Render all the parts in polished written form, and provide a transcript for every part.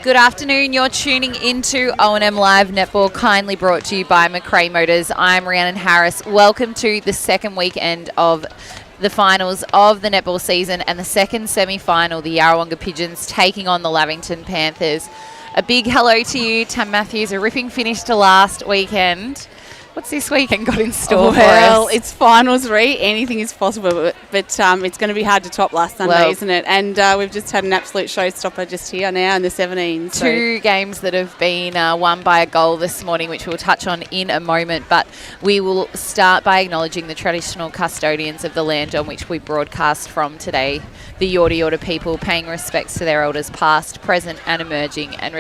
Good afternoon. You're tuning into O&M Live Netball, kindly brought to you by McRae Motors. I'm Rhiannon Harris. Welcome to the second weekend of the finals of the netball season and the second semi-final, the Yarrawonga Pigeons taking on the Lavington Panthers. A big hello to you, Tam Matthews. A ripping finish to last weekend. What's this weekend got in store for us? Well, it's finals, Ree. Anything is possible, but it's going to be hard to top last Sunday, isn't it? And we've just had an absolute showstopper just here now in the 17. So. Two games that have been won by a goal this morning, which we'll touch on in a moment. But we will start by acknowledging the traditional custodians of the land on which we broadcast from today, the Yorta Yorta people, paying respects to their elders past, present and emerging, and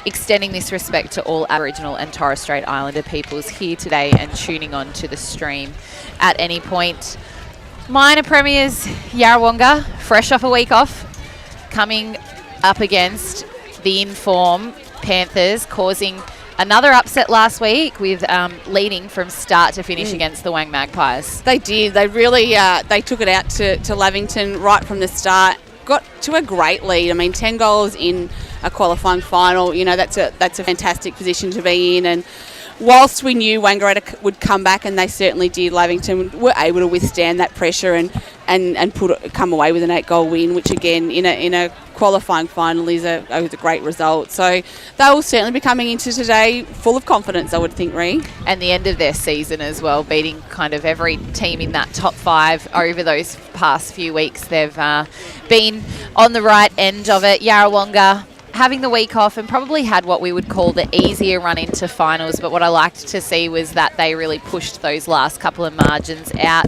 extending this respect to all Aboriginal and Torres Strait Islander peoples here today and tuning on to the stream at any point. Minor premiers, Yarrawonga, fresh off a week off, coming up against the in-form Panthers, causing another upset last week with leading from start to finish against the Wang Magpies. They did. They really they took it out to Lavington right from the start. Got to a great lead. I mean, 10 goals in a qualifying final. You know, that's a fantastic position to be in. And whilst we knew Wangaratta would come back, and they certainly did, Lavington were able to withstand that pressure and come away with an 8-goal win, which again in a qualifying final is a great result. So they will certainly be coming into today full of confidence, I would think, Ree. And the end of their season as well, beating kind of every team in that top 5 over those past few weeks. They've been on the right end of it. Yarrawonga having the week off and probably had what we would call the easier run into finals, but what I liked to see was that they really pushed those last couple of margins out.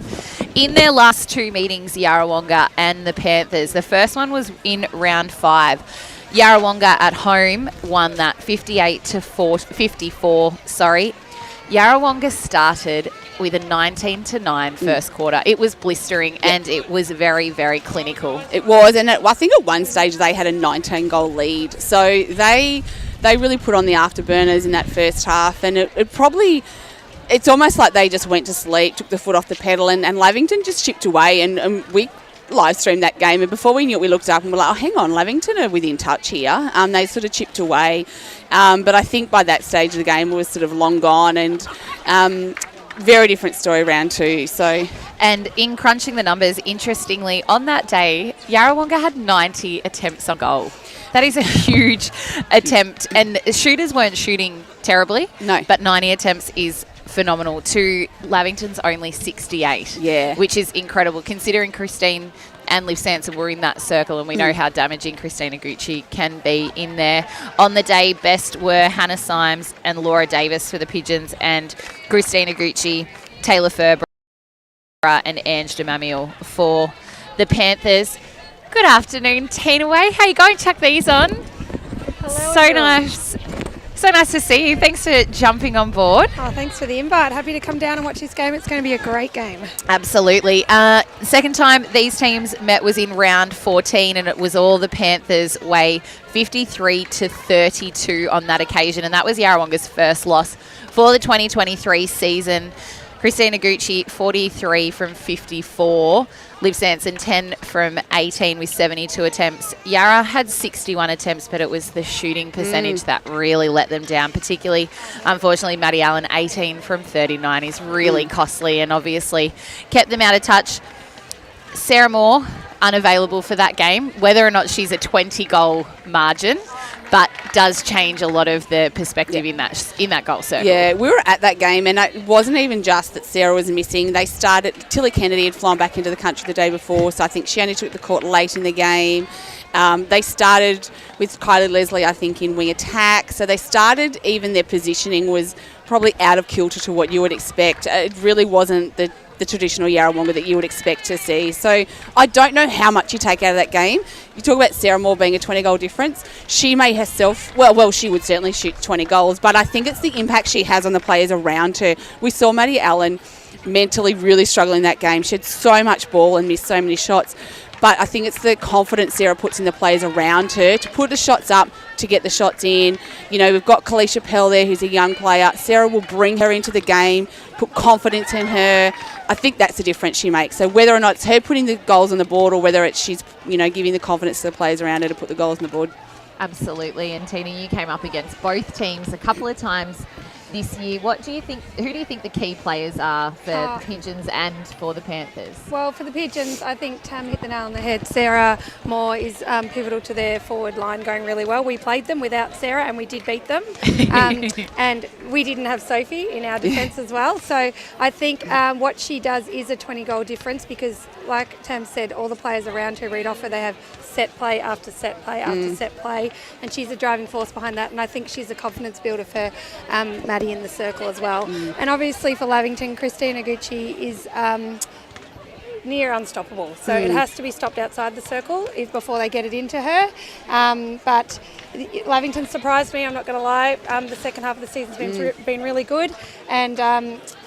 In their last 2 meetings, Yarrawonga and the Panthers, the first one was in round 5. Yarrawonga at home won that 54. Yarrawonga started with a 19-9 first quarter. It was blistering and it was very, very clinical. It was, and I think at one stage they had a 19-goal lead. So they really put on the afterburners in that first half, and it's almost like they just went to sleep, took the foot off the pedal, and Lavington just chipped away, and we live streamed that game, and before we knew it, we looked up and we're like, oh, hang on, Lavington are within touch here. They sort of chipped away, but I think by that stage of the game it was sort of long gone, and very different story round 2. So, and in crunching the numbers, interestingly, on that day, Yarrawonga had 90 attempts on goal. That is a huge attempt, and shooters weren't shooting terribly. No, but 90 attempts is phenomenal to Lavington's only 68. Yeah, which is incredible considering Christine and Liv Sanson were in that circle, and we know how damaging Christina Gucci can be in there. On the day, best were Hannah Symes and Laura Davis for the Pigeons, and Christina Gucci, Taylor Ferber and Ange DeMamiel for the Panthers. Good afternoon, Tina Way. How you going? Chuck these on. Hello. So nice. So nice to see you. Thanks for jumping on board. Oh, thanks for the invite. Happy to come down and watch this game. It's going to be a great game. Absolutely. Second time these teams met was in round 14, and it was all the Panthers' way, 53-32 on that occasion, and that was Yarrawonga's first loss for the 2023 season. Christina Gucci, 43 from 54. Liv Sanson, 10 from 18 with 72 attempts. Yara had 61 attempts, but it was the shooting percentage that really let them down, particularly, unfortunately, Maddie Allen, 18 from 39 is really costly and obviously kept them out of touch. Sarah Moore, unavailable for that game, whether or not she's a 20-goal margin, but does change a lot of the perspective in that goal circle. Yeah, we were at that game, and it wasn't even just that Sarah was missing. They started, Tilly Kennedy had flown back into the country the day before, so I think she only took the court late in the game. They started with Kylie Leslie, I think, in wing attack. So they started, even their positioning was probably out of kilter to what you would expect. It really wasn't the traditional Yarrawonga that you would expect to see. So I don't know how much you take out of that game. You talk about Sarah Moore being a 20-goal difference. She may herself, well, she would certainly shoot 20 goals, but I think it's the impact she has on the players around her. We saw Maddie Allen mentally really struggling that game. She had so much ball and missed so many shots. But I think it's the confidence Sarah puts in the players around her to put the shots up, to get the shots in. You know, we've got Kalisha Pell there, who's a young player. Sarah will bring her into the game, put confidence in her. I think that's the difference she makes. So whether or not it's her putting the goals on the board or whether it's she's, giving the confidence to the players around her to put the goals on the board. Absolutely. And Tina, you came up against both teams a couple of times this year. Who do you think the key players are for the Pigeons and for the Panthers? Well, for the Pigeons, I think Tam hit the nail on the head. Sarah Moore is pivotal to their forward line going really well. We played them without Sarah and we did beat them. And we didn't have Sophie in our defence as well. So I think what she does is a 20-goal difference because, like Tam said, all the players around her read off her. They have set play after set play after set play, and she's a driving force behind that. And I think she's a confidence builder for Maddie in the circle as well. And obviously for Lavington, Christina Gucci is near unstoppable. So it has to be stopped outside the circle before they get it into her. But Lavington surprised me, I'm not going to lie. The second half of the season's been really good. And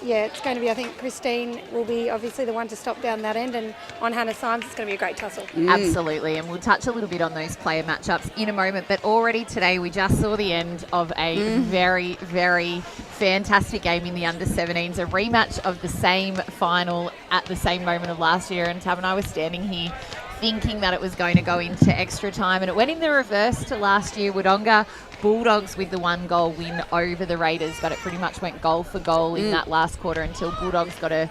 it's going to be, I think Christine will be obviously the one to stop down that end. And on Hannah Symes, it's going to be a great tussle. Absolutely. And we'll touch a little bit on those player matchups in a moment. But already today, we just saw the end of a very, very fantastic game in the under-17s, a rematch of the same final at the same moment of last year. And Tab and I were standing here thinking that it was going to go into extra time, and it went in the reverse to last year. Wodonga Bulldogs with the 1-goal win over the Raiders, but it pretty much went goal for goal in that last quarter until Bulldogs got a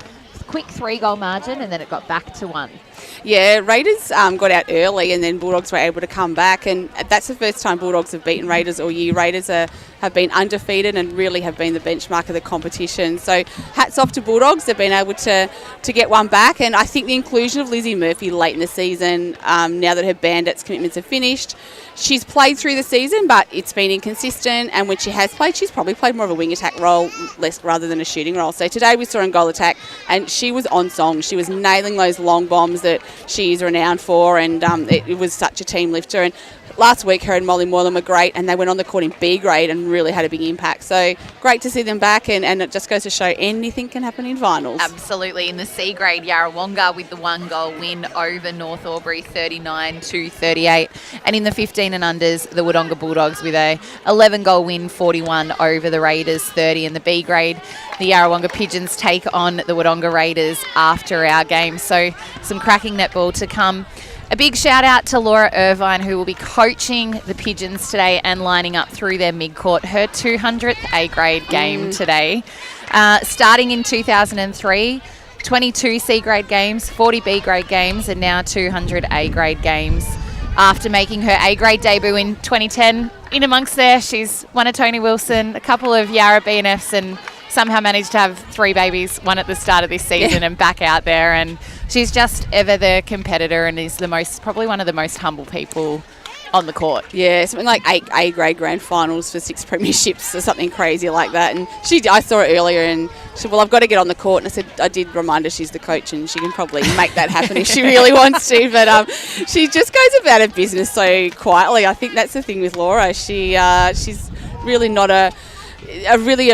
quick 3-goal margin and then it got back to 1. Yeah, Raiders got out early and then Bulldogs were able to come back, and that's the first time Bulldogs have beaten Raiders all year. Raiders have been undefeated and really have been the benchmark of the competition. So hats off to Bulldogs. They've been able to get one back, and I think the inclusion of Lizzie Murphy late in the season, now that her Bandits commitments are finished, she's played through the season, but it's been inconsistent, and when she has played, she's probably played more of a wing attack role rather than a shooting role. So today we saw her in goal attack, and she was on song. She was nailing those long bombs that she is renowned for, and it was such a team lifter. And last week, her and Molly Moylan were great, and they went on the court in B grade and really had a big impact. So great to see them back, and it just goes to show anything can happen in finals. Absolutely. In the C grade, Yarrawonga with the 1-goal win over North Albury, 39-38. And in the 15 and unders, the Wodonga Bulldogs with a 11-goal win, 41 over the Raiders, 30. In the B grade, the Yarrawonga Pigeons take on the Wodonga Raiders after our game. So some cracking netball to come. A big shout out to Laura Irvine, who will be coaching the Pigeons today and lining up through their mid-court, her 200th A-grade game today. Starting in 2003, 22 C-grade games, 40 B-grade games, and now 200 A-grade games. After making her A-grade debut in 2010, in amongst there, she's won a Tony Wilson, a couple of Yarra BNFs, and somehow managed to have 3 babies, one at the start of this season and back out there. And she's just ever the competitor and is probably one of the most humble people on the court. Yeah, something like 8 A-grade grand finals for 6 premierships or something crazy like that. And I saw her earlier and she said, well, I've got to get on the court. And I said, I did remind her she's the coach and she can probably make that happen if she really wants to. But she just goes about her business so quietly. I think that's the thing with Laura. She's really not a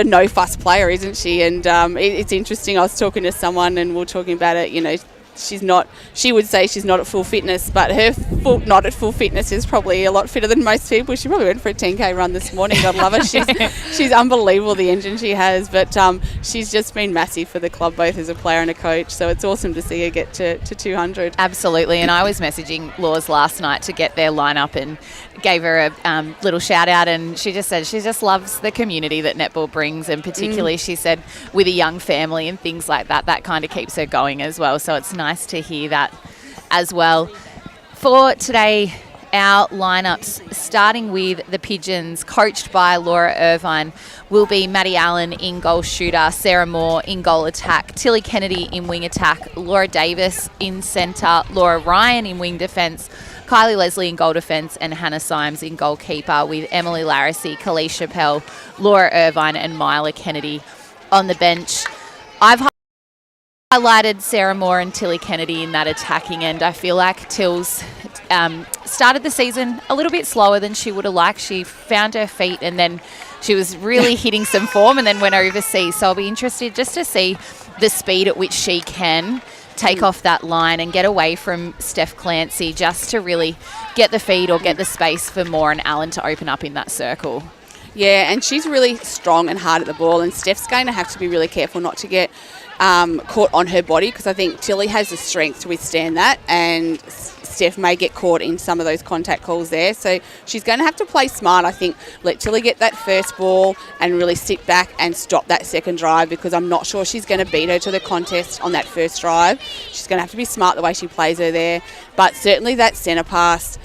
no-fuss player, isn't she? And it's interesting. I was talking to someone and we were talking about it, she would say she's not at full fitness, but her not at full fitness is probably a lot fitter than most people. She probably went for a 10K run this morning. God love her. She's unbelievable, the engine she has, but she's just been massive for the club, both as a player and a coach, so it's awesome to see her get to 200. Absolutely, and I was messaging Laws last night to get their lineup and gave her a little shout out, and she just said she just loves the community that netball brings, and particularly she said with a young family and things like that kind of keeps her going as well. So it's nice to hear that as well. For today, our lineups, starting with the Pigeons, coached by Laura Irvine, will be Maddie Allen in goal shooter, Sarah Moore in goal attack, Tilly Kennedy in wing attack, Laura Davis in centre, Laura Ryan in wing defence, Kylie Leslie in goal defence, and Hannah Symes in goalkeeper, with Emily Larissy, Kalisha Pell, Laura Irvine and Myla Kennedy on the bench. I've highlighted Sarah Moore and Tilly Kennedy in that attacking end. I feel like Tills started the season a little bit slower than she would have liked. She found her feet and then she was really hitting some form and then went overseas. So I'll be interested just to see the speed at which she can take off that line and get away from Steph Clancy, just to really get the feed or get the space for Moore and Allen to open up in that circle. Yeah, and she's really strong and hard at the ball, and Steph's going to have to be really careful not to get caught on her body, because I think Tilly has the strength to withstand that, and Steph may get caught in some of those contact calls there. So she's going to have to play smart, I think. Let Tilly get that first ball and really sit back and stop that second drive, because I'm not sure she's going to beat her to the contest on that first drive. She's going to have to be smart the way she plays her there. But certainly that centre pass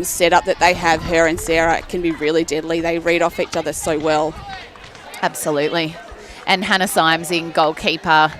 setup that they have, her and Sarah, can be really deadly. They read off each other so well. Absolutely. And Hannah Symes in goalkeeper,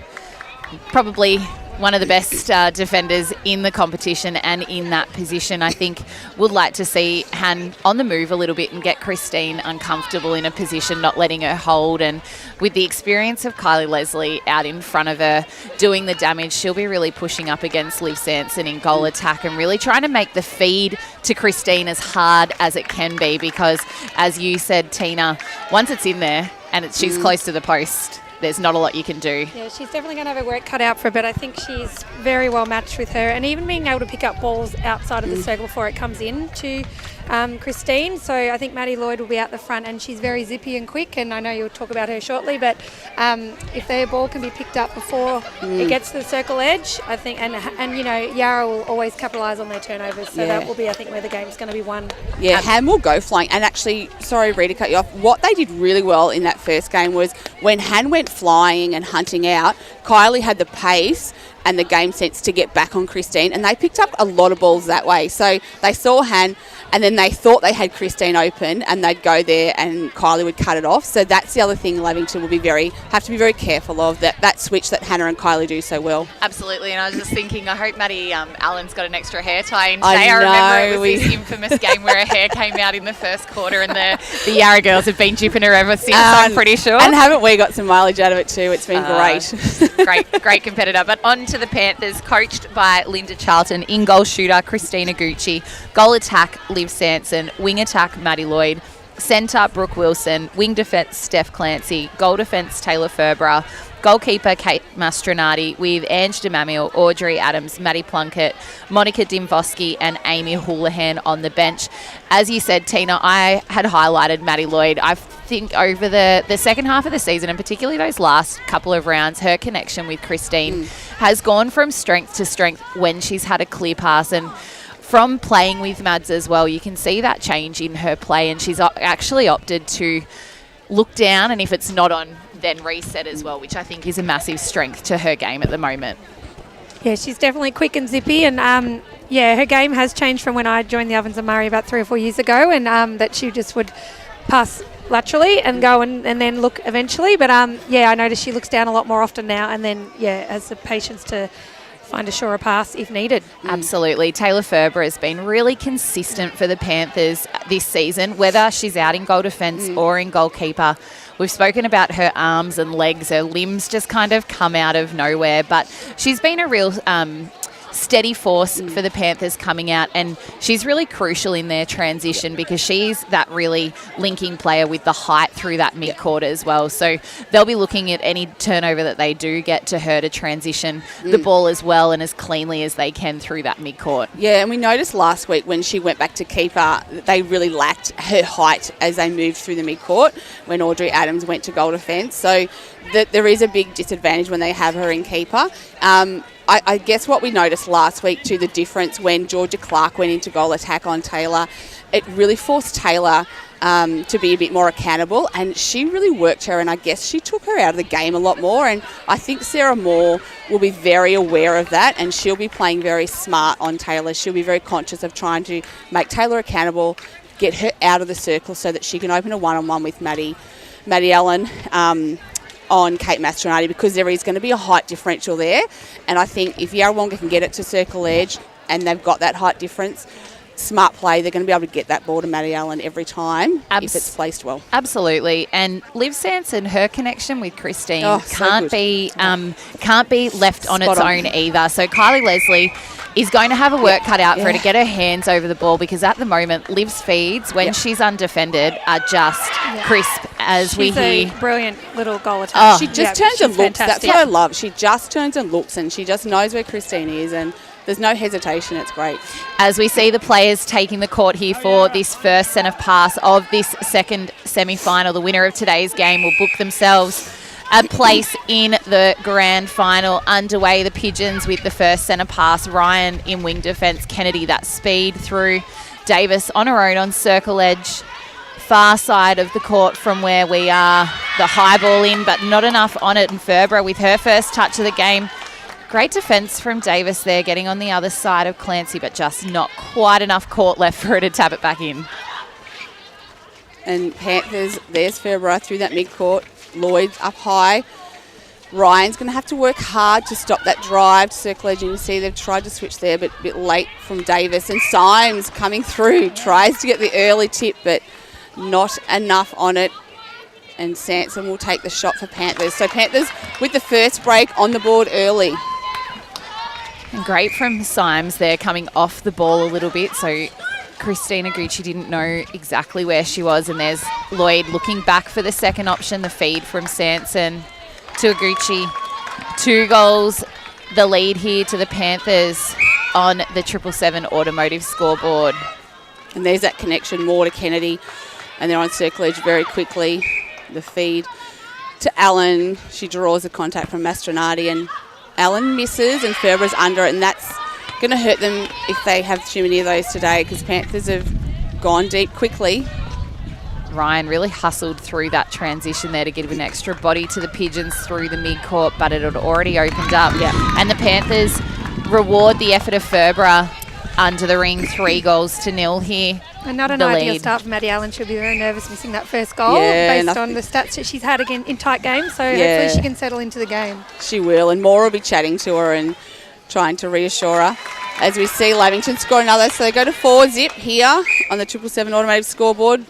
probably one of the best defenders in the competition and in that position. I think would like to see Han on the move a little bit and get Christine uncomfortable in a position, not letting her hold. And with the experience of Kylie Leslie out in front of her doing the damage, she'll be really pushing up against Liv Sanson in goal attack and really trying to make the feed to Christine as hard as it can be, because as you said, Tina, once it's in there and she's close to the post, there's not a lot you can do. Yeah, she's definitely going to have her work cut out for her, but I think she's very well matched with her, and even being able to pick up balls outside of the circle before it comes in to Christine. So I think Maddie Lloyd will be out the front, and she's very zippy and quick, and I know you'll talk about her shortly, but if their ball can be picked up before it gets to the circle edge, I think, and you know, Yarra will always capitalise on their turnovers, so that will be, I think, where the game's going to be won. Yeah, Ham will go flying. And actually, sorry, Rita, cut you off. What they did really well in that first game was when Han went flying and hunting out, Kylie had the pace and the game sense to get back on Christine, and they picked up a lot of balls that way. So they saw Han, and then they thought they had Christine open, and they'd go there and Kylie would cut it off. So that's the other thing Lavington will have to be very careful of, that switch that Hannah and Kylie do so well. Absolutely, and I was just thinking, I hope Maddie Allen's got an extra hair tie in today. I remember it was this infamous game where her hair came out in the first quarter, and the Yarra girls have been jipping her ever since, I'm pretty sure. And haven't we got some mileage out of it too? It's been great. Great competitor. But on to the Panthers, coached by Linda Charlton. In goal shooter, Christina Gucci. Goal attack, Liv Sanson. Wing attack, Maddie Lloyd. Centre, Brooke Wilson. Wing defence, Steph Clancy. Goal defence, Taylor Ferbera. Goalkeeper, Kate Mastronati, with Ange DeMamil, Audrey Adams, Maddie Plunkett, Monica Dimvoski and Amy Houlihan on the bench. As you said, Tina, I had highlighted Maddie Lloyd. I think over the second half of the season, and particularly those last couple of rounds, her connection with Christine has gone from strength to strength when she's had a clear pass. And from playing with Mads as well, you can see that change in her play, and she's actually opted to look down, and if it's not on, then reset as well, which I think is a massive strength to her game at the moment. Yeah, she's definitely quick and zippy, and her game has changed from when I joined the Ovens and Murray about 3 or 4 years ago, and that she just would pass laterally and go and then look eventually. But I noticed she looks down a lot more often now, and then has the patience to find a surer pass if needed. Absolutely. Taylor Ferber has been really consistent for the Panthers this season, whether she's out in goal defence or in goalkeeper. We've spoken about her arms and legs. Her limbs just kind of come out of nowhere, but she's been a real steady force for the Panthers coming out, and she's really crucial in their transition because she's that really linking player with the height through that mid-court as well. So they'll be looking at any turnover that they do get to her to transition the ball as well and as cleanly as they can through that mid-court. Yeah, and we noticed last week when she went back to keeper, they really lacked her height as they moved through the mid-court when Audrey Adams went to goal defence. So there is a big disadvantage when they have her in keeper. I guess what we noticed last week too, the difference when Georgia Clark went into goal attack on Taylor, it really forced Taylor to be a bit more accountable, and she really worked her, and I guess she took her out of the game a lot more, and I think Sarah Moore will be very aware of that, and she'll be playing very smart on Taylor. She'll be very conscious of trying to make Taylor accountable, get her out of the circle so that she can open a one-on-one with Maddie Allen on Kate Mastronati, because there is going to be a height differential there. And I think if Yarrawonga can get it to circle edge and they've got that height difference, smart play, they're going to be able to get that ball to Maddie Allen every time if it's placed well. Absolutely. And Liv Sanson, her connection with Christine can't be left on its own either. So Kylie Leslie is going to have a work cut out for her to get her hands over the ball, because at the moment Liv's feeds when she's undefended are just crisp as we hear. She's a brilliant little goal attack. She just turns and looks. Fantastic. That's what I love. She just turns and looks, and she just knows where Christine is, and there's no hesitation. It's great. As we see the players taking the court here for this first centre pass of this second semi-final, the winner of today's game will book themselves a place in the grand final underway. The Pigeons with the first centre pass. Ryan in wing defence. Kennedy, that speed through. Davis on her own on circle edge. Far side of the court from where we are. The high ball in, but not enough on it. And Ferber with her first touch of the game. Great defence from Davis there, getting on the other side of Clancy, but just not quite enough court left for her to tap it back in. And Panthers, there's Ferber through that mid-court. Lloyd up high. Ryan's going to have to work hard to stop that drive to circle edge. You can see they've tried to switch there, but a bit late from Davis. And Symes coming through, tries to get the early tip, but not enough on it. And Sanson will take the shot for Panthers. So Panthers with the first break on the board early. And great from Symes there, coming off the ball a little bit. So Christina Gucci didn't know exactly where she was. And there's Lloyd looking back for the second option, the feed from Sanson to Gucci. 2 goals, the lead here to the Panthers on the 777 automotive scoreboard. And there's that connection more to Kennedy. And they're on circle edge very quickly. The feed to Allen. She draws a contact from Mastronardi, and Allen misses and Ferber's under it, and that's going to hurt them if they have too many of those today, because Panthers have gone deep quickly. Ryan really hustled through that transition there to give an extra body to the Pigeons through the mid-court, but it had already opened up. Yeah. And the Panthers reward the effort of Ferber under the ring, 3-0 here. And not an the ideal lead. start for Maddie Allen. She'll be very nervous missing that first goal based on the stats that she's had again in tight games. So hopefully she can settle into the game. She will, and Moore will be chatting to her and trying to reassure her. As we see Lavington score another, so they go to 4-0 here on the 777 automated scoreboard.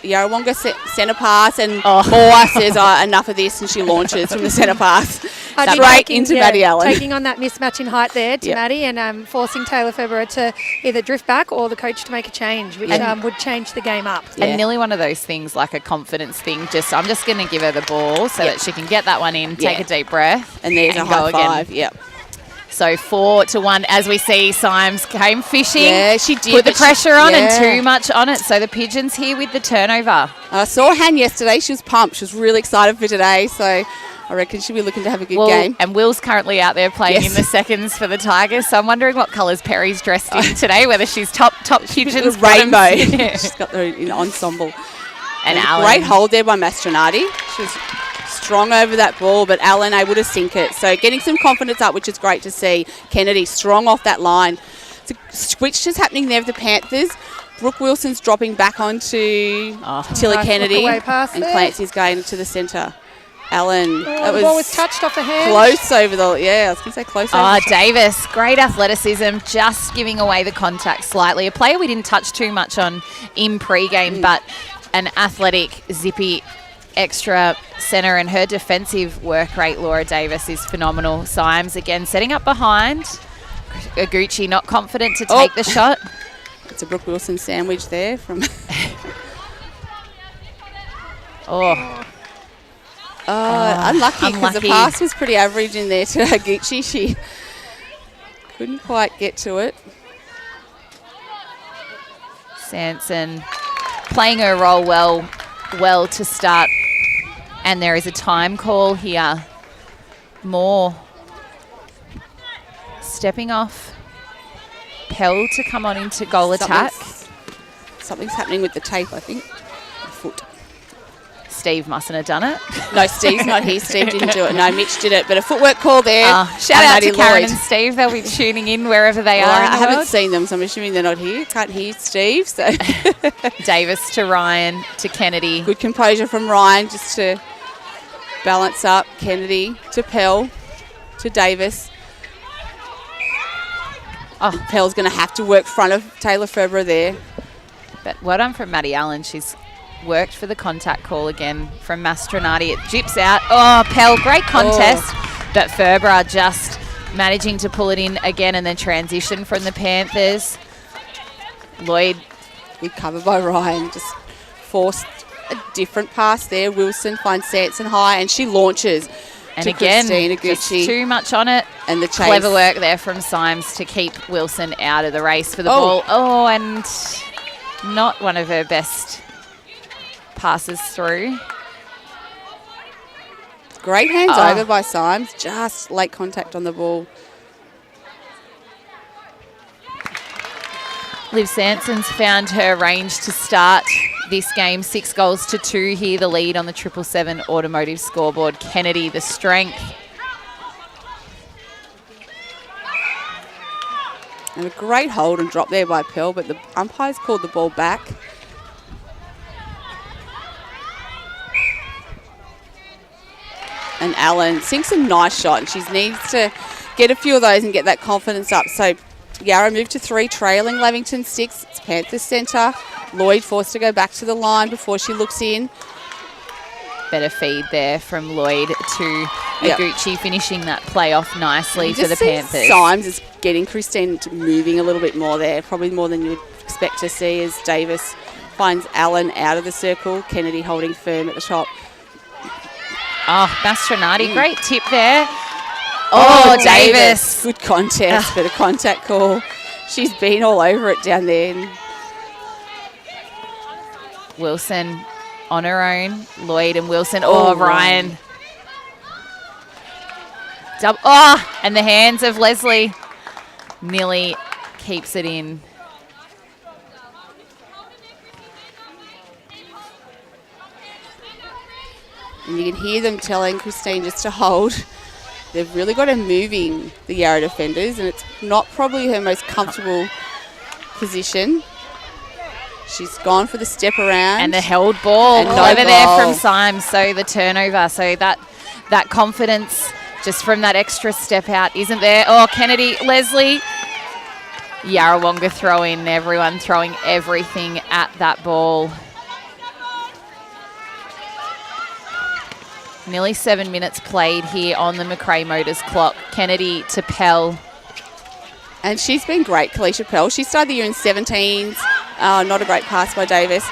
Yarrawonga centre pass, and Moore says, enough of this, and she launches from the centre pass straight into Maddie Allen. Taking on that mismatch in height there to Maddie, and forcing Taylor Ferber to either drift back or the coach to make a change, which would change the game up. And nearly one of those things, like a confidence thing. I'm just going to give her the ball so that she can get that one in, take a deep breath, and there's a high five. Yep. So 4-1, as we see, Symes came fishing. Yeah, she did. Put the pressure on and too much on it. So the Pigeons here with the turnover. I saw Han yesterday. She was pumped. She was really excited for today. So I reckon she'll be looking to have a good game. And Will's currently out there playing in the seconds for the Tigers. So I'm wondering what colours Perry's dressed in today, whether she's top Pigeons. Rainbow. She's got the ensemble. And Allen. Great hold there by Mastronardi. She was strong over that ball, but Allen able to sink it. So getting some confidence up, which is great to see. Kennedy strong off that line. So switch is happening there with the Panthers. Brooke Wilson's dropping back onto Tilly Kennedy, and Clancy's going to the centre. Allen. The ball was touched off the hand. Close over the, I was going to say close over. Davis, great athleticism, just giving away the contact slightly. A player we didn't touch too much on in pre-game, but an athletic, zippy extra centre, and her defensive work rate, Laura Davis, is phenomenal. Symes again setting up behind. Gucci not confident to take the shot. It's a Brooke Wilson sandwich there from... unlucky, because the pass was pretty average in there to Gucci. She couldn't quite get to it. Sanson playing her role well to start. And there is a time call here. Moore stepping off. Pell to come on into goal attack. Something's happening with the tape, I think. The foot. Steve mustn't have done it. No, Steve's not here. Steve didn't do it. No, Mitch did it. But a footwork call there. Shout out to Karen and Steve. They'll be tuning in wherever they are. I haven't seen them, so I'm assuming they're not here. Can't hear Steve. So Davis to Ryan to Kennedy. Good composure from Ryan just to balance up. Kennedy to Pell to Davis. Pell's going to have to work front of Taylor Ferber there. But well done from Maddie Allen. She's worked for the contact call again from Mastronardi. It jips out. Pell, great contest. But Ferber just managing to pull it in again, and then transition from the Panthers. Lloyd. Good cover by Ryan. Just forced a different pass there. Wilson finds Sanson high, and she launches. And again, just too much on it. And the chase. Clever work there from Symes to keep Wilson out of the race for the ball. And not one of her best passes through. Great hands over by Symes. Just late contact on the ball. Liv Sanson's found her range to start this game. 6 goals to 2 here, the lead on the 777 automotive scoreboard. Kennedy, the strength. And a great hold and drop there by Pearl, but the umpires called the ball back. And Allen sinks a nice shot, and she needs to get a few of those and get that confidence up. So Yarra moved to 3, trailing Lavington 6. It's Panthers centre. Lloyd forced to go back to the line before she looks in. Better feed there from Lloyd to Aguchi, finishing that play off nicely for the Panthers. Symes is getting Christine moving a little bit more there, probably more than you would expect to see, as Davis finds Allen out of the circle. Kennedy holding firm at the top. Oh, Mastronati, great tip there. Oh, Davis. Good contest, but a contact call. She's been all over it down there. Wilson on her own. Lloyd and Wilson. Oh, Ryan. And the hands of Leslie. Nearly keeps it in. And you can hear them telling Christine just to hold. They've really got her moving, the Yarra defenders, and it's not probably her most comfortable position. She's gone for the step around. And a held ball and over there from Symes, so the turnover. So that confidence just from that extra step out isn't there. Oh, Kennedy, Leslie. Yarrawonga throw in, everyone throwing everything at that ball. Nearly 7 minutes played here on the McRae Motors clock. Kennedy to Pell. And she's been great, Kalisha Pell. She started the year in 17s. Not a great pass by Davis.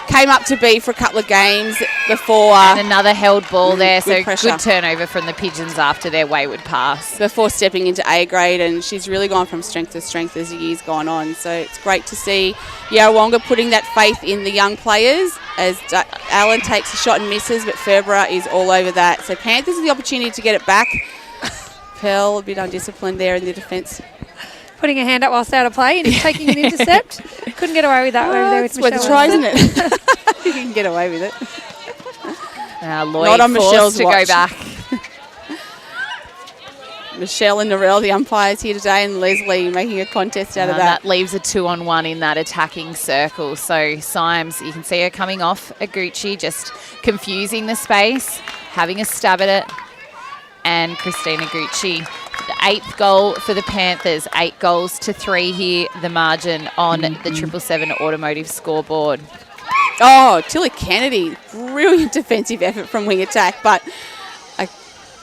Came up to B for a couple of games before. And another held ball there. So pressure. Good turnover from the Pigeons after their wayward pass. Before stepping into A grade, and she's really gone from strength to strength as the year's gone on. So it's great to see Yarrawonga putting that faith in the young players, as Allen takes a shot and misses, but Ferbera is all over that. So Panthers have the opportunity to get it back. Pell a bit undisciplined there in the defence. Putting a hand up whilst out of play and taking an intercept. Couldn't get away with that over there with Michelle. It's worth a try, isn't it? You can get away with it. Lloyd Not on Michelle's to watch. go back. Michelle and Narelle, the umpires here today, and Leslie making a contest out of that. That leaves a 2-on-1 in that attacking circle. So Symes, you can see her coming off Aguchi, just confusing the space, having a stab at it. And Christina Aguchi, the 8th goal for the Panthers, 8 goals to 3 here, the margin on the 777 automotive scoreboard. Oh, Tilly Kennedy, brilliant defensive effort from wing attack, but a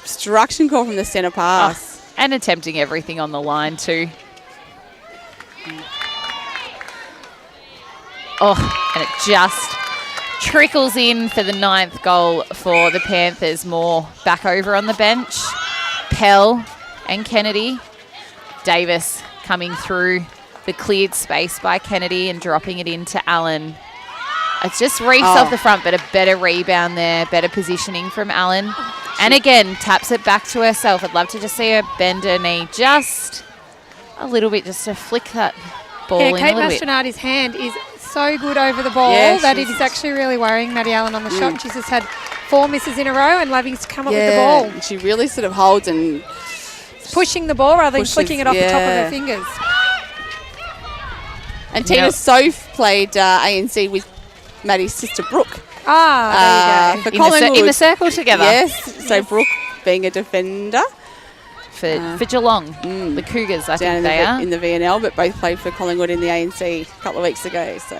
obstruction call from the centre pass. Oh, and attempting everything on the line too. Oh, and it just trickles in for the 9th goal for the Panthers. Moore back over on the bench. Pell and Kennedy. Davis coming through the cleared space by Kennedy and dropping it into Allen. It's just reefs off the front, but a better rebound there, better positioning from Allen. And again, taps it back to herself. I'd love to just see her bend her knee just a little bit, just to flick that ball in a Kate little bit. Mastronati's hand is so good over the ball that it is actually really worrying Maddie Allen on the shot. She's just had 4 misses in a row and Laving's come up with the ball. And she really sort of holds and pushing the ball rather than flicking it off the top of her fingers. And Tina Soph played ANC with Maddie's sister Brooke. There you go. For Collingwood. In the circle together. Yes, so Brooke being a defender. For Geelong, the Cougars, I think they are. In the VNL, but both played for Collingwood in the ANC a couple of weeks ago. So.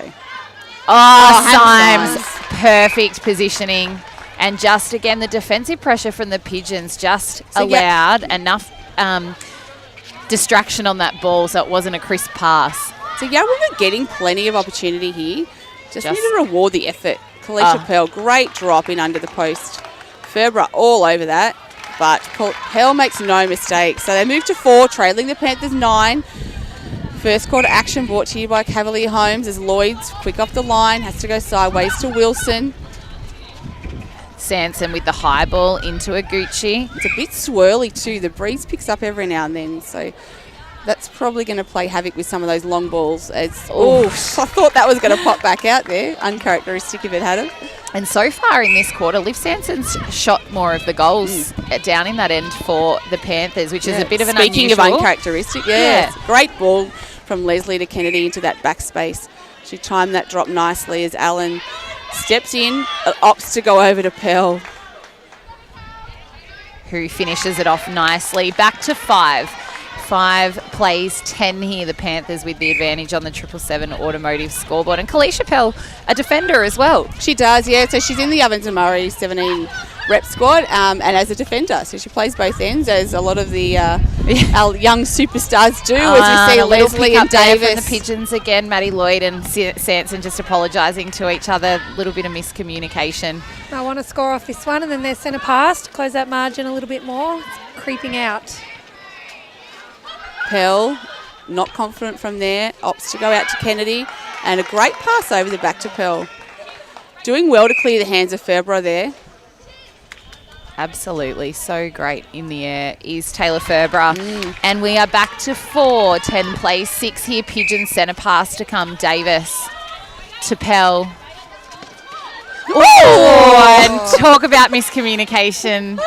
Symes, perfect positioning. And just, again, the defensive pressure from the Pigeons just allowed enough distraction on that ball so it wasn't a crisp pass. So, yeah, we're getting plenty of opportunity here. Just need to reward the effort. Kalisha Pell, great drop in under the post. Ferbera all over that. But Pell makes no mistakes. So they move to 4, trailing the Panthers 9. First quarter action brought to you by Cavalier Homes as Lloyd's quick off the line, has to go sideways to Wilson. Sanson with the high ball into Aguchi. It's a bit swirly too. The breeze picks up every now and then, so that's probably going to play havoc with some of those long balls. I thought that was going to pop back out there. Uncharacteristic if it hadn't. And so far in this quarter, Liv Sanson's shot more of the goals down in that end for the Panthers, which is a bit of an Speaking unusual. of uncharacteristic, great ball from Leslie to Kennedy into that back space. She timed that drop nicely as Allen steps in, opts to go over to Pell, who finishes it off nicely. Back to 5. 5 plays 10 here, the Panthers with the advantage on the 777 automotive scoreboard. And Kalisha Pell, a defender as well. She does, yeah. So she's in the Ovens and Murray 17 rep squad and as a defender. So she plays both ends, as a lot of the our young superstars do, as we see Leslie and Davis. From the Pigeons again, Maddie Lloyd and Sanson just apologising to each other. A little bit of miscommunication. I want to score off this one and then their centre pass to close that margin a little bit more. It's creeping out. Pell, not confident from there, opts to go out to Kennedy, and a great pass over the back to Pell. Doing well to clear the hands of Ferbra there. Absolutely, so great in the air is Taylor Ferbra. And we are back to 4. 10 plays 6 here. Pigeon centre pass to come. Davis to Pell. And talk about miscommunication.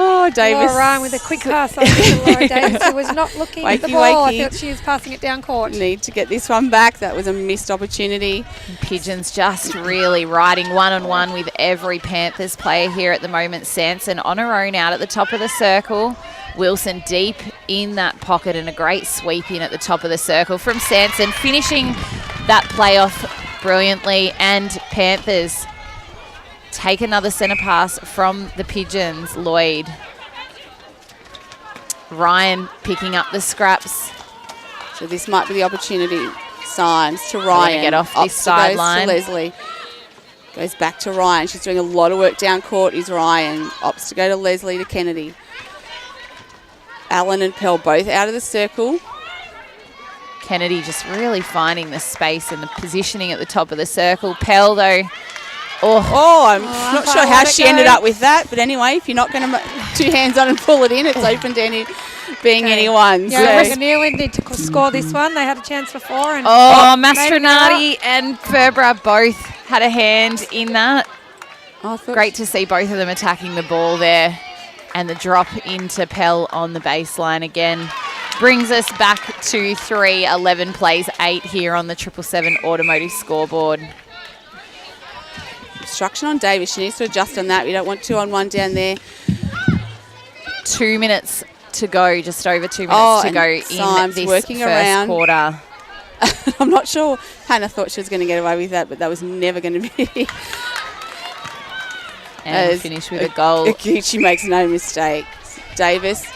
Oh, Davis. Laura Ryan with a quick pass over to Laura Davis, who was not looking at the ball. I thought she was passing it down court. Need to get this one back. That was a missed opportunity. Pigeons just really riding one-on-one with every Panthers player here at the moment. Sanson on her own out at the top of the circle. Wilson deep in that pocket and a great sweep in at the top of the circle from Sanson, finishing that play off brilliantly. And Panthers take another centre pass from the Pigeons. Lloyd. Ryan picking up the scraps. So this might be the opportunity. Signs to Ryan. Get off this sideline. To Leslie. Goes back to Ryan. She's doing a lot of work down court, is Ryan. Opts to go to Leslie to Kennedy. Allen and Pell both out of the circle. Kennedy just really finding the space and the positioning at the top of the circle. Pell, though, I'm not sure how she ended up with that, but anyway, if you're not going to two hands on and pull it in, it's open to anyone. Yeah, so. Nearly need to score this one. They had a chance before. And Mastronati and Ferbra both had a hand in that. Great to see both of them attacking the ball there. And the drop into Pell on the baseline again brings us back to 3. 11 plays 8 here on the 777 automotive scoreboard. Obstruction on Davis. She needs to adjust on that. We don't want 2-on-1 down there. 2 minutes to go, just over 2 minutes to go in this working first around. Quarter. I'm not sure Hannah thought she was going to get away with that, but that was never going to be. And finish with a goal. She makes no mistake. Davis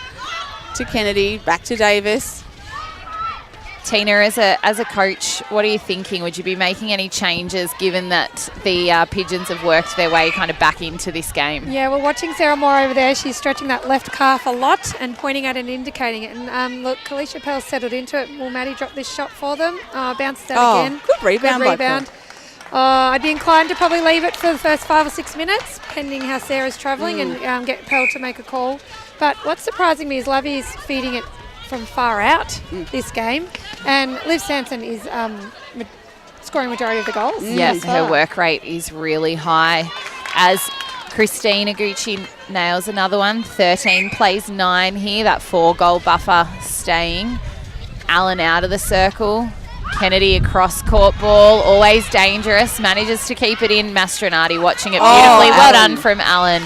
to Kennedy, back to Davis. Tina, as a coach, what are you thinking? Would you be making any changes given that the Pigeons have worked their way kind of back into this game? Yeah, we're watching Sarah Moore over there. She's stretching that left calf a lot and pointing at it and indicating it. And look, Kalisha Pell settled into it. Will Maddie drop this shot for them? Bounces out again. Good rebound. I'd be inclined to probably leave it for the first 5 or 6 minutes, pending how Sarah's travelling, and get Pell to make a call. But what's surprising me is Lovey's feeding it from far out this game, and Liv Sanson is scoring majority of the goals. Yes, her work rate is really high. As Christine Aguchi nails another one, 13 plays 9 here, that 4-goal buffer staying. Allen out of the circle. Kennedy across court ball, always dangerous, manages to keep it in. Mastronati watching it beautifully. Well done from Allen,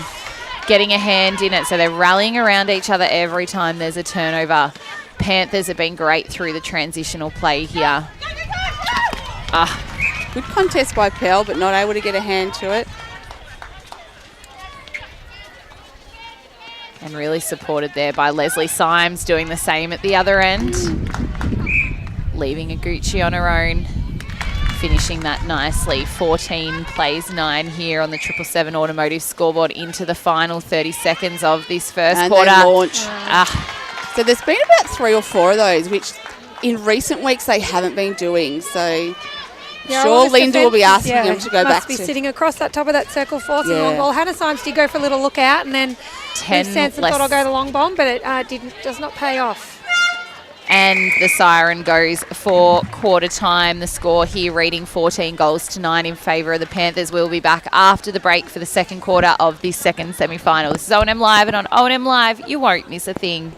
getting a hand in it. So they're rallying around each other every time there's a turnover. Panthers have been great through the transitional play here. Good contest by Pell, but not able to get a hand to it. And really supported there by Leslie Symes, doing the same at the other end. Leaving Aguchi on her own, finishing that nicely. 14 plays 9 here on the 777 automotive scoreboard into the final 30 seconds of this first quarter. And launch. So there's been about 3 or 4 of those, which in recent weeks they haven't been doing. So Yeah, sure August Linda will be defence is- asking him to go must back be to. sitting across that top of that circle forcing Yeah. long ball. Hannah Symes did go for a little look out, and then 10 Liv Sanson less. thought I'll go the long bomb, but it does not pay off. And the siren goes for quarter time. The score here reading 14 goals to 9 in favour of the Panthers. We'll be back after the break for the second quarter of this second semi-final. This is O&M Live, and on O&M Live, you won't miss a thing.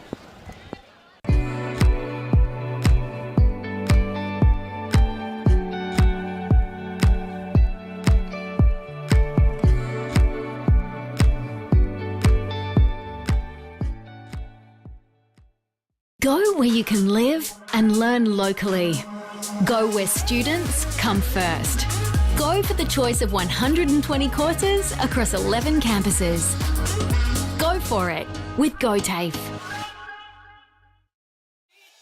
Go where you can live and learn locally. Go where students come first. Go for the choice of 120 courses across 11 campuses. Go for it with GoTAFE.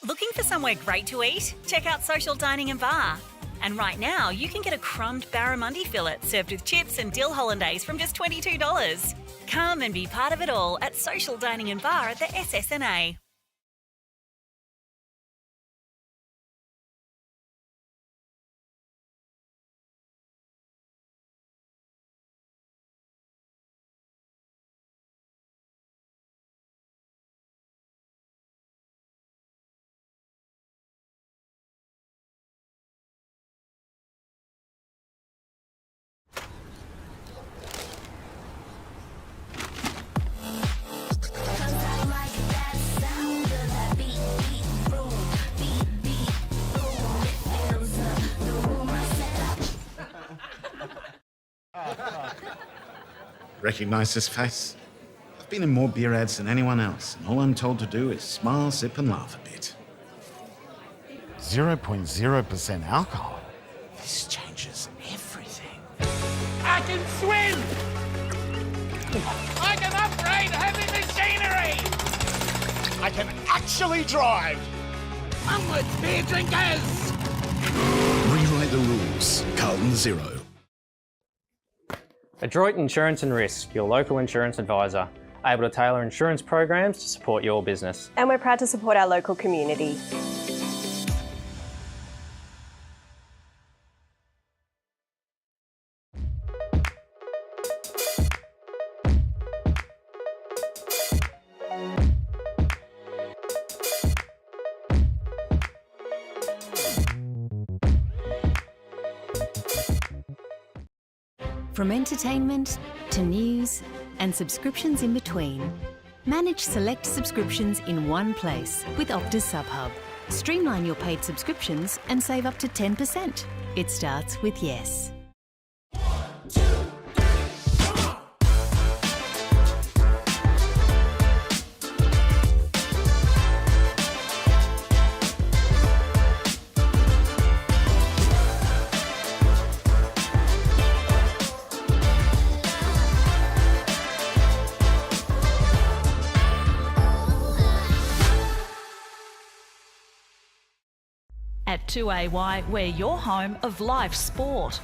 Looking for somewhere great to eat? Check out Social Dining and Bar. And right now, you can get a crumbed barramundi fillet served with chips and dill hollandaise from just $22. Come and be part of it all at Social Dining and Bar at the SS&A. Recognise this face? I've been in more beer ads than anyone else, and all I'm told to do is smile, sip and laugh a bit. 0.0% alcohol. This changes everything. I can swim! I can upgrade heavy machinery! I can actually drive! Onwards, beer drinkers! Rewrite the rules. Carlton Zero. Adroit Insurance and Risk, your local insurance advisor, able to tailor insurance programs to support your business. And we're proud to support our local community. From entertainment to news and subscriptions in between, manage select subscriptions in one place with Optus SubHub. Streamline your paid subscriptions and save up to 10%. It starts with yes. At 2AY, we're your home of live sport.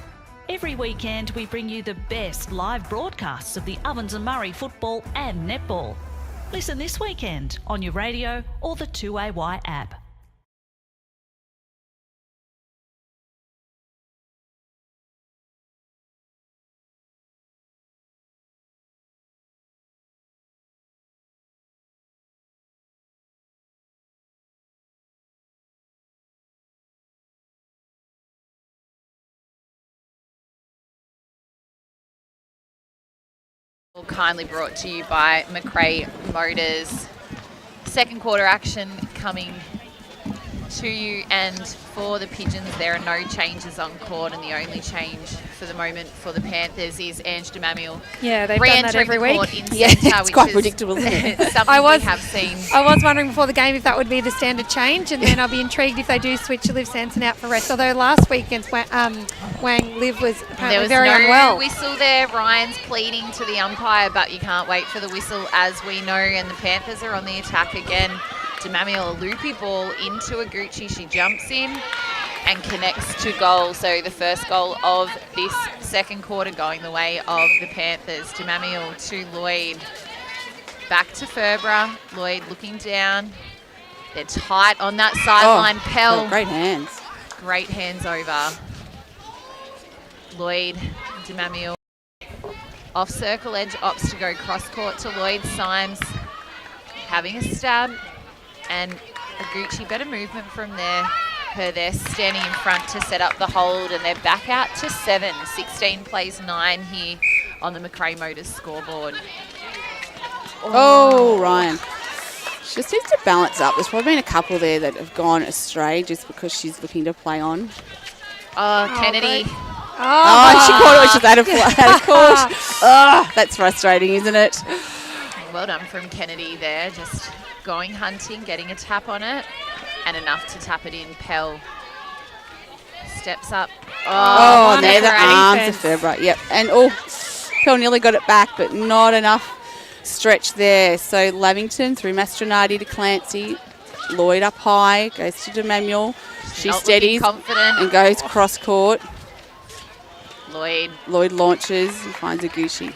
Every weekend, we bring you the best live broadcasts of the Ovens and Murray football and netball. Listen this weekend on your radio or the 2AY app. Kindly brought to you by McRae Motors. Second quarter action coming to you, and for the Pigeons there are no changes on court, and the only change for the moment for the Panthers is Ange DeMamiel. Yeah, they've done that every week. Yeah, it's quite predictable, isn't it? Something we have seen. I was wondering before the game if that would be the standard change, and then I'll be intrigued if they do switch Liv Sanson out for rest. Although last week against Wang, Liv was apparently There was very no unwell. whistle there. Ryan's pleading to the umpire, but you can't wait for the whistle, as we know, and the Panthers are on the attack again. DeMamiel, a loopy ball into Aguchi. She jumps in and connects to goal. So the first goal of this second quarter going the way of the Panthers. DeMamiel to Lloyd. Back to Ferbra. Lloyd looking down. They're tight on that sideline. Pell. Great hands. Great hands over. Lloyd, Demamiel. Off circle edge, opts to go cross court to Lloyd. Symes having a stab, and Aguchi, better movement from her there, standing in front to set up the hold, and they're back out to 7. 16 plays 9 here on the Macrae Motors scoreboard. Oh, Ryan. She just needs to balance up. There's probably been a couple there that have gone astray just because she's looking to play on. Oh, Kennedy. Great. She caught it when she's out of court. Oh, that's frustrating, isn't it? Well done from Kennedy there, just going hunting, getting a tap on it, and enough to tap it in. Pell steps up. Oh, there the arms of Febra. Yep. And Pell nearly got it back, but not enough stretch there. So Lavington through Mastronardi to Clancy. Lloyd up high, goes to Demamiel. She steadies and goes cross court. Lloyd launches and finds Aguchi.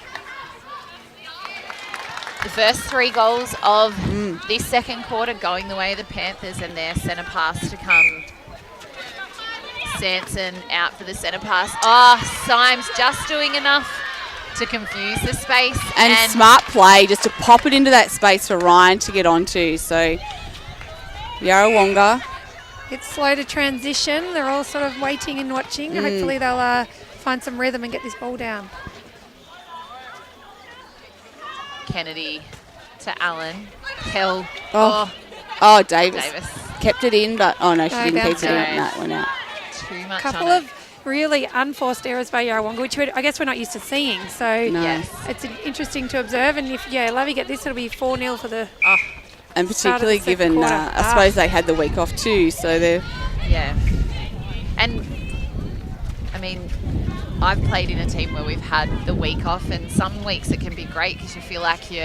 The first 3 goals of this second quarter going the way of the Panthers, and their centre pass to come. Sanson out for the centre pass. Symes just doing enough to confuse the space. And smart play just to pop it into that space for Ryan to get onto. So Yarrawonga. It's slow to transition. They're all sort of waiting and watching. Hopefully they'll find some rhythm and get this ball down. Kennedy to Allen. Pell. Davis. Kept it in, but she didn't keep it in. No, it went out. Too much Couple of really unforced errors by Yarrawonga, which I guess we're not used to seeing. So it's interesting to observe. And if Lovey get this, it'll be 4-0 for the. And particularly given, I suppose they had the week off too, so they're. Yeah. And, I mean, I've played in a team where we've had the week off, and some weeks it can be great because you feel like you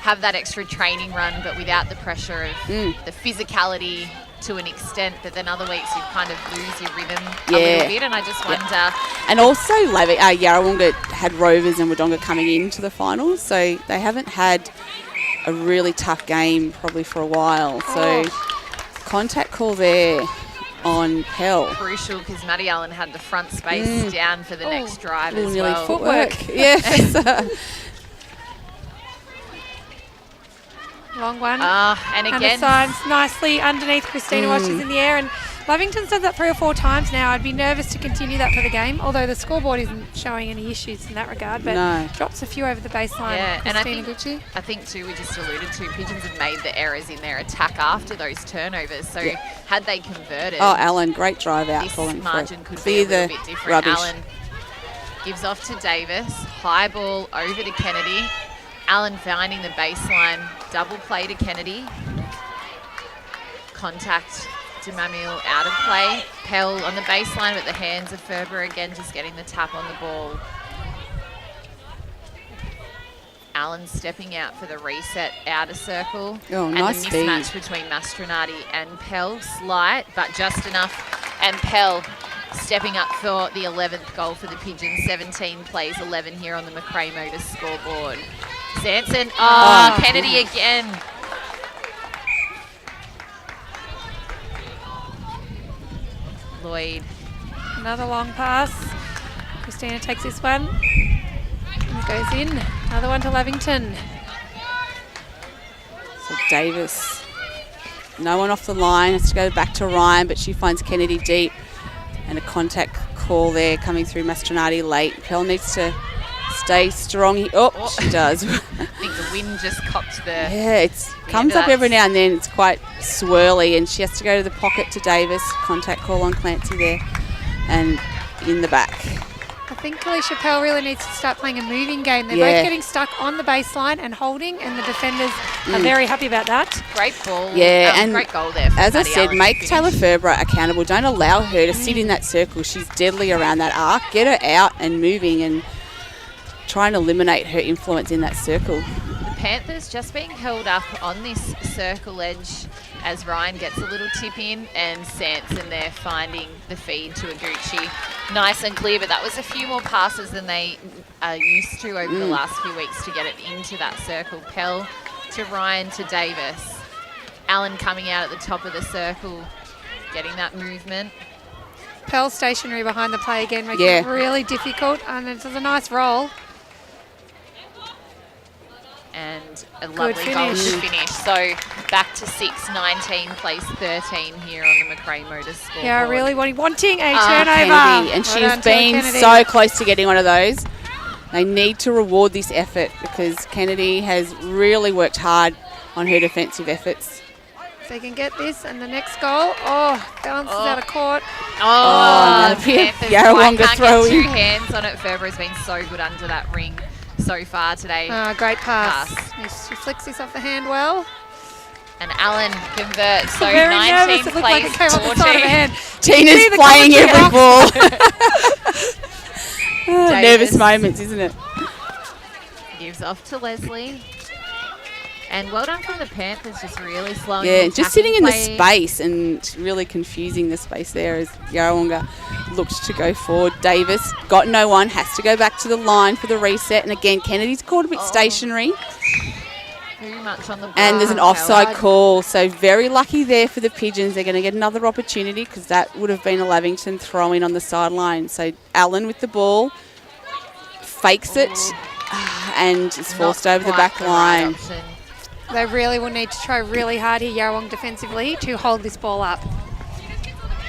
have that extra training run, but without the pressure of the physicality to an extent, but then other weeks you kind of lose your rhythm a little bit, and I just wonder. And also, Yarrawonga had Rovers and Wodonga coming into the finals, so they haven't had a really tough game probably for a while. So contact call there on Pell. Crucial because Maddie Allen had the front space down for the next drive as well. Footwork. Yes. Long one. And again. Symes nicely underneath Christina while she's in the air. And Lavington's done that 3 or 4 times now. I'd be nervous to continue that for the game, although the scoreboard isn't showing any issues in that regard. But drops a few over the baseline. Yeah, and Aguchi. I think too, we just alluded to, Pigeons have made the errors in their attack after those turnovers. So had they converted. Allen, great drive out. This margin could be a little bit different. Rubbish. Allen gives off to Davis. High ball over to Kennedy. Allen finding the baseline. Double play to Kennedy. Contact to Demamiel out of play. Pell on the baseline, but the hands of Ferber again just getting the tap on the ball. Allen stepping out for the reset outer circle. And nice the mismatch between Mastronardi and Pell. Slight, but just enough. And Pell stepping up for the 11th goal for the Pigeons. 17 plays 11 here on the Macrae Motors scoreboard. Sanson. Kennedy again. Lloyd. Another long pass. Christina takes this one. And it goes in. Another one to Lavington. So Davis. No one off the line. Has to go back to Ryan, but she finds Kennedy deep. And a contact call there coming through Mastronardi late. Pell needs to stay strong. She does. I think the wind just copped the. Yeah, it comes up every now and then. It's quite swirly, and she has to go to the pocket to Davis. Contact call on Clancy there, and in the back. I think Kalisha Pell really needs to start playing a moving game. They're both getting stuck on the baseline and holding, and the defenders are very happy about that. Great ball. And great goal there. As I said, make Taylor Ferber accountable. Don't allow her to sit in that circle. She's deadly around that arc. Get her out and moving, and try and eliminate her influence in that circle. The Panthers just being held up on this circle edge as Ryan gets a little tip in, and Sanson there finding the feed to Aguchi. Nice and clear, but that was a few more passes than they are used to over the last few weeks to get it into that circle. Pell to Ryan to Davis. Allen coming out at the top of the circle, getting that movement. Pearl stationary behind the play again, making it really difficult. And it's a nice roll. And a lovely goal to finish. So back to 6-19, place 13 here on the McRae Motors scoreboard. Yeah, really wanting a turnover. Kennedy, and she's been so close to getting one of those. They need to reward this effort because Kennedy has really worked hard on her defensive efforts. If they can get this and the next goal, bounces out of court. Yarrawonga throw in. Two hands on it. Ferber has been so good under that ring so far today. Great pass. She flicks this off the hand well. And Allen converts. So very 19 nervous. It looked like it came off the side of her hand. Tina's playing every ball. Nervous moments, isn't it? Gives off to Leslie. And well done from the Panthers, just really slowing. Yeah, just sitting in the space and really confusing the space there as Yarrawonga looked to go forward. Davis got no one, has to go back to the line for the reset. And again, Kennedy's caught a bit stationary. Too much on the ball. And there's an offside call, so very lucky there for the Pigeons. They're going to get another opportunity because that would have been a Lavington throw-in on the sideline. So Allen with the ball, fakes it, and is forced over the back line. They really will need to try really hard here, Yarrawonga defensively, to hold this ball up.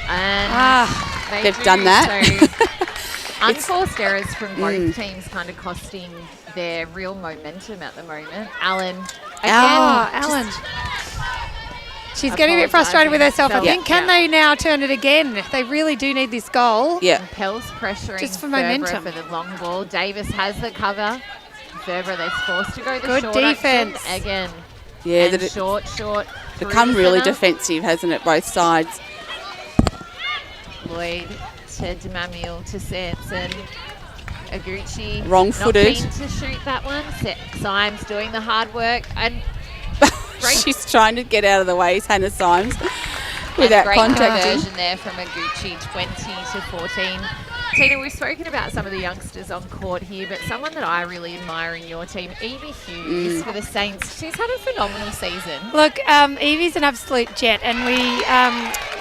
And they've done that. So unforced errors from both teams kind of costing their real momentum at the moment. Allen. Allen. She's getting a bit frustrated with herself, I think. Can they now turn it again? They really do need this goal. Yeah. And Pell's pressuring just for Ferber momentum. For the long ball. Davis has the cover. Ferber, they're forced to go the good short defense action again. Yeah, and short. Become really defensive, hasn't it, both sides? Lloyd to DeMamiel to Sanson. Aguchi. Wrong-footed. Not keen to shoot that one. Symes doing the hard work. And she's trying to get out of the way, Hannah Symes, without contacting. Conversion there from Aguchi, 20-14. Tina, we've spoken about some of the youngsters on court here, but someone that I really admire in your team, Evie Hughes for the Saints. She's had a phenomenal season. Look, Evie's an absolute jet, and we,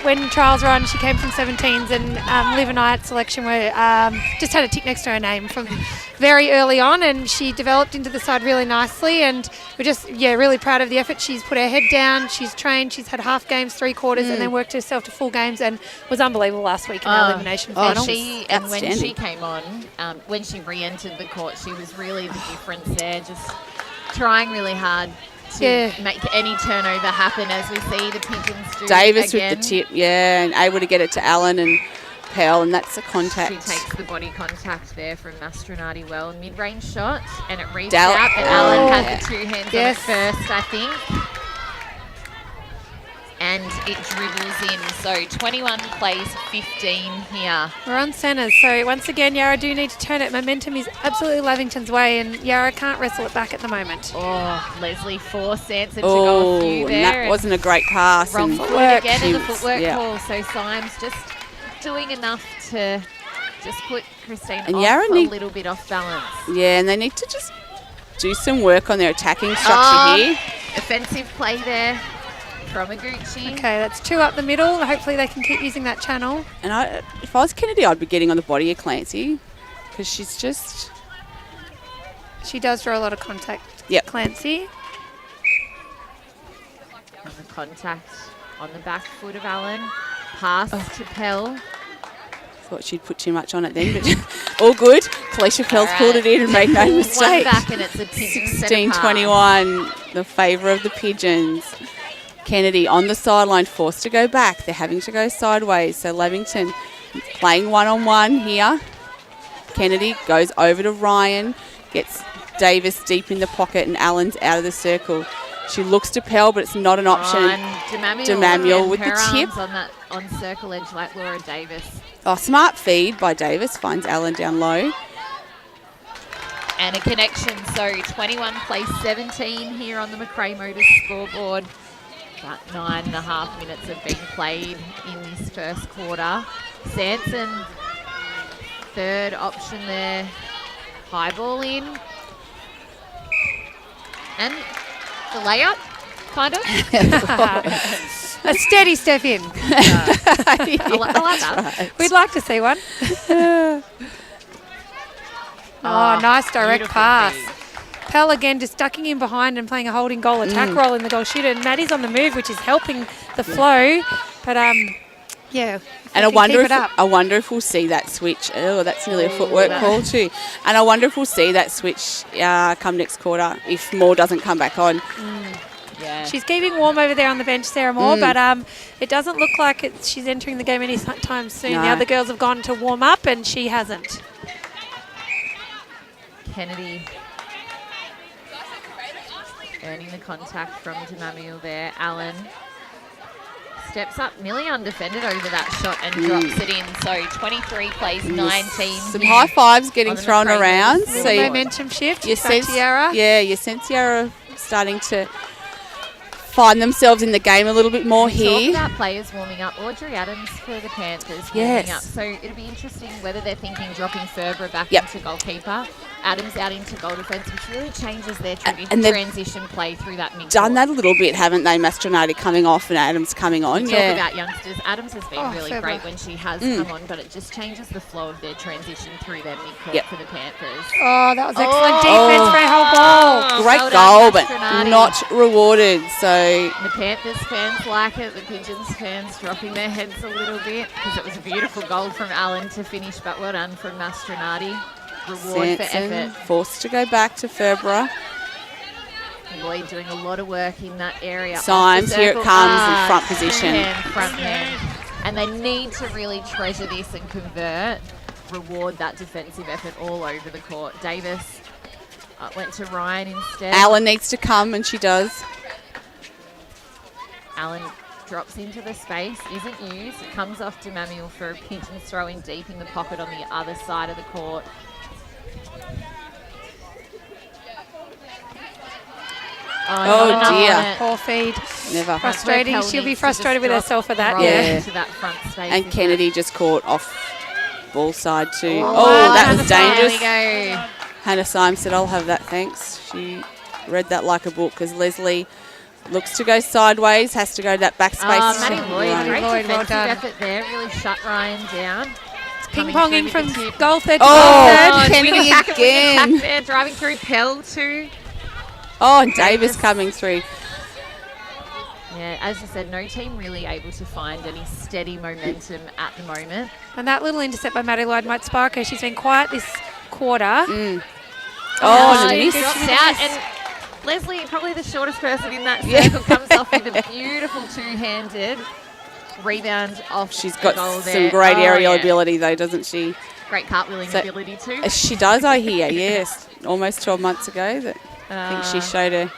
when trials run, she came from 17s, and Liv and I at selection were just had a tick next to her name from very early on, and she developed into the side really nicely, and we're just really proud of the effort. She's put her head down, she's trained, she's had half games, 3 quarters, and then worked herself to full games, and was unbelievable last week in our elimination final. And when she came on, when she re-entered the court, she was really the difference there, just trying really hard to make any turnover happen, as we see the Pigeons do. Davis with the tip, and able to get it to Allen and Pell, and that's the contact. She takes the body contact there from Mastronardi well. Mid-range shot, and it reached out, but Allen had the 2 hands on it first, I think. And it dribbles in. So 21 plays 15 here. We're on centres. So once again, Yarra do need to turn it. Momentum is absolutely Lavington's way, and Yarra can't wrestle it back at the moment. Leslie forced Sanson to go a few there. That wasn't a great pass. Wrong footwork again, and the footwork call. So Symes just doing enough to just put Christine off a little bit off balance. Yeah, and they need to just do some work on their attacking structure here. Offensive play there from Aguchi. Okay, that's 2 up the middle. Hopefully they can keep using that channel. And if I was Kennedy, I'd be getting on the body of Clancy, because she's just... She does draw a lot of contact, Clancy. And the contact on the back foot of Allen. Pass to Pell. Thought she'd put too much on it then, but all good. Felicia Pell's pulled it in and made no mistake. 1 back, and it's a Pigeons 16-21, the favour of the Pigeons. Kennedy on the sideline, forced to go back. They're having to go sideways. So Lavington playing one-on-one here. Kennedy goes over to Ryan, gets Davis deep in the pocket, and Allen's out of the circle. She looks to Pell, but it's not an option. DeMamiel with the tip. On circle edge like Laura Davis. Smart feed by Davis, finds Allen down low. And a connection, so 21 plays 17 here on the McRae Motors scoreboard. About 9.5 minutes have been played in this first quarter. Sanson, third option there. High ball in. And the layup, kind of. A steady step in. I like that. Right. We'd like to see one. Nice direct Beautiful pass. feed. Pell again just ducking in behind and playing a holding goal attack role in the goal shooter. And Maddie's on the move, which is helping the flow. But, yeah. And I wonder if we'll see that switch. Oh, that's nearly a footwork call too. And I wonder if we'll see that switch come next quarter if Moore doesn't come back on. Yeah. She's keeping warm over there on the bench, Sarah Moore, but it doesn't look like she's entering the game anytime soon. No. The other girls have gone to warm up and she hasn't. Kennedy earning the contact from Demamiel there. Allen steps up, nearly undefended over that shot and drops it in. So 23 plays 19. Some high fives getting thrown around. So So momentum shift. you Back sense to Yarra. Yeah, you sense Yarra starting to find themselves in the game a little bit more Talk here. about players warming up. Audrey Adams for the Panthers warming up. So it'll be interesting whether they're thinking dropping Ferber back into goalkeeper, Adams out into goal defence, which really changes their transition play through that mid. Done that a little bit, haven't they? Mastronardi coming off and Adams coming on. Talk about youngsters. Adams has been really Ferber. great when she has come on, but it just changes the flow of their transition through their mid-court for the Panthers. Oh, that was excellent defence for a whole ball. Great well goal, done, but Mastronardi. not rewarded. So The Panthers fans like it. The Pigeons fans dropping their heads a little bit because it was a beautiful goal from Allen to finish, but well done from Mastronardi. Reward for Sanson effort. forced to go back to Ferber. Lloyd doing a lot of work in that area. Symes, here it comes in front position. Front hand. And they need to really treasure this and reward that defensive effort all over the court. Davis went to Ryan instead. Allen needs to come, and she does. Allen drops into the space, isn't used. It comes off Demamiel for a Pigeons throw in deep in the pocket on the other side of the court. Oh dear. Poor feed. Never. Frustrating. Raquel She'll be needs to frustrated just with drop herself for that. right Yeah. into that front space, And isn't Kennedy it? just caught off ball side too. Oh, Oh, that was there dangerous. we go. Hannah Symes said, I'll have that, thanks. She read that like a book because Leslie looks to go sideways, has to go to that back space. Maddie Lloyd, Right. great Lloyd, well defensive done. effort there. Really shut Ryan down. Ping-ponging from goal third to goal Oh, third. Kennedy again. There, driving through Pell too. Oh, and Davis coming through. Yeah, as you said, no team really able to find any steady momentum at the moment. And that little intercept by Maddie Lloyd might spark her. She's been quiet this quarter. Oh, and a miss. Drops out, and Leslie, probably the shortest person in that circle, comes off with a beautiful two-handed rebound off. She's the got goal some there. great aerial yeah. ability though, doesn't she? Great cartwheeling ability too. She does, I hear, yes. Almost 12 months ago that I think she showed her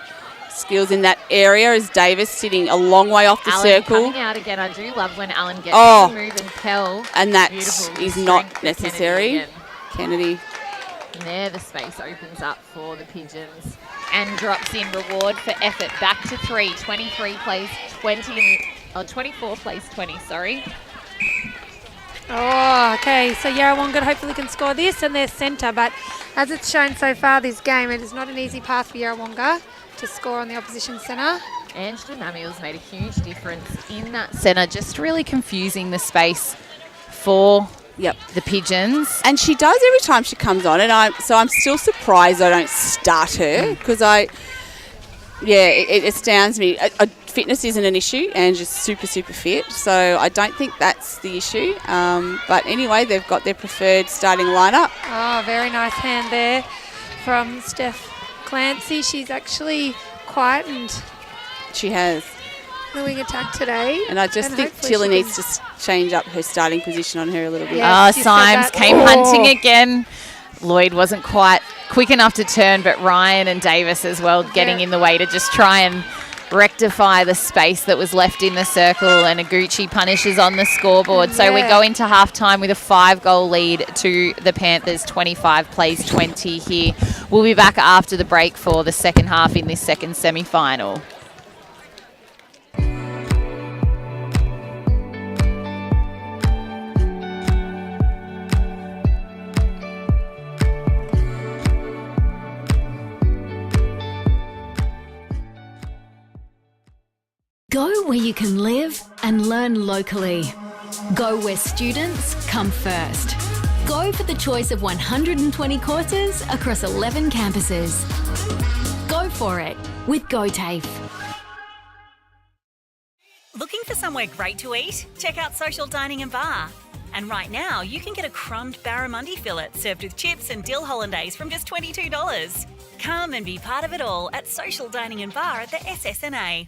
skills in that area as Davis sitting a long way off the Allen circle. coming out again. I do love when Allen gets Oh. to move and Pell. And that Beautiful is strength not for necessary. Kennedy again. Kennedy. And there the space opens up for the Pigeons and drops in reward for effort. Back to 3. 23 plays 24 plays 20, sorry. Oh, okay. So Yarrawonga hopefully can score this and their centre. But as it's shown so far this game, it is not an easy path for Yarrawonga to score on the opposition centre. Angela Mamiel's made a huge difference in that centre, just really confusing the space for the Pigeons. And she does every time she comes on, and I'm still surprised I don't start her because it astounds me. Fitness isn't an issue, and just super fit, so I don't think that's the issue. But anyway, they've got their preferred starting lineup. Oh, very nice hand there from Steph Clancy. She's actually quietened She has. the wing attack today. And I just think hopefully Tilly she needs to change up her starting position on her a little bit. Yes, you said Symes that. came Oh. hunting again. Lloyd wasn't quite quick enough to turn, but Ryan and Davis as well getting in the way to just try and rectify the space that was left in the circle, and Aguchi punishes on the scoreboard. So we go into halftime with a 5-goal lead to the Panthers, 25 plays 20 here. We'll be back after the break for the second half in this second semi-final. Go Go where you can live and learn locally. Go where students come first. Go for the choice of 120 courses across 11 campuses. Go for it with GoTAFE. Looking for somewhere great to eat? Check out Social Dining and Bar. And right now, you can get a crumbed barramundi fillet served with chips and dill hollandaise from just $22. Come and be part of it all at Social Dining and Bar at the SS&A.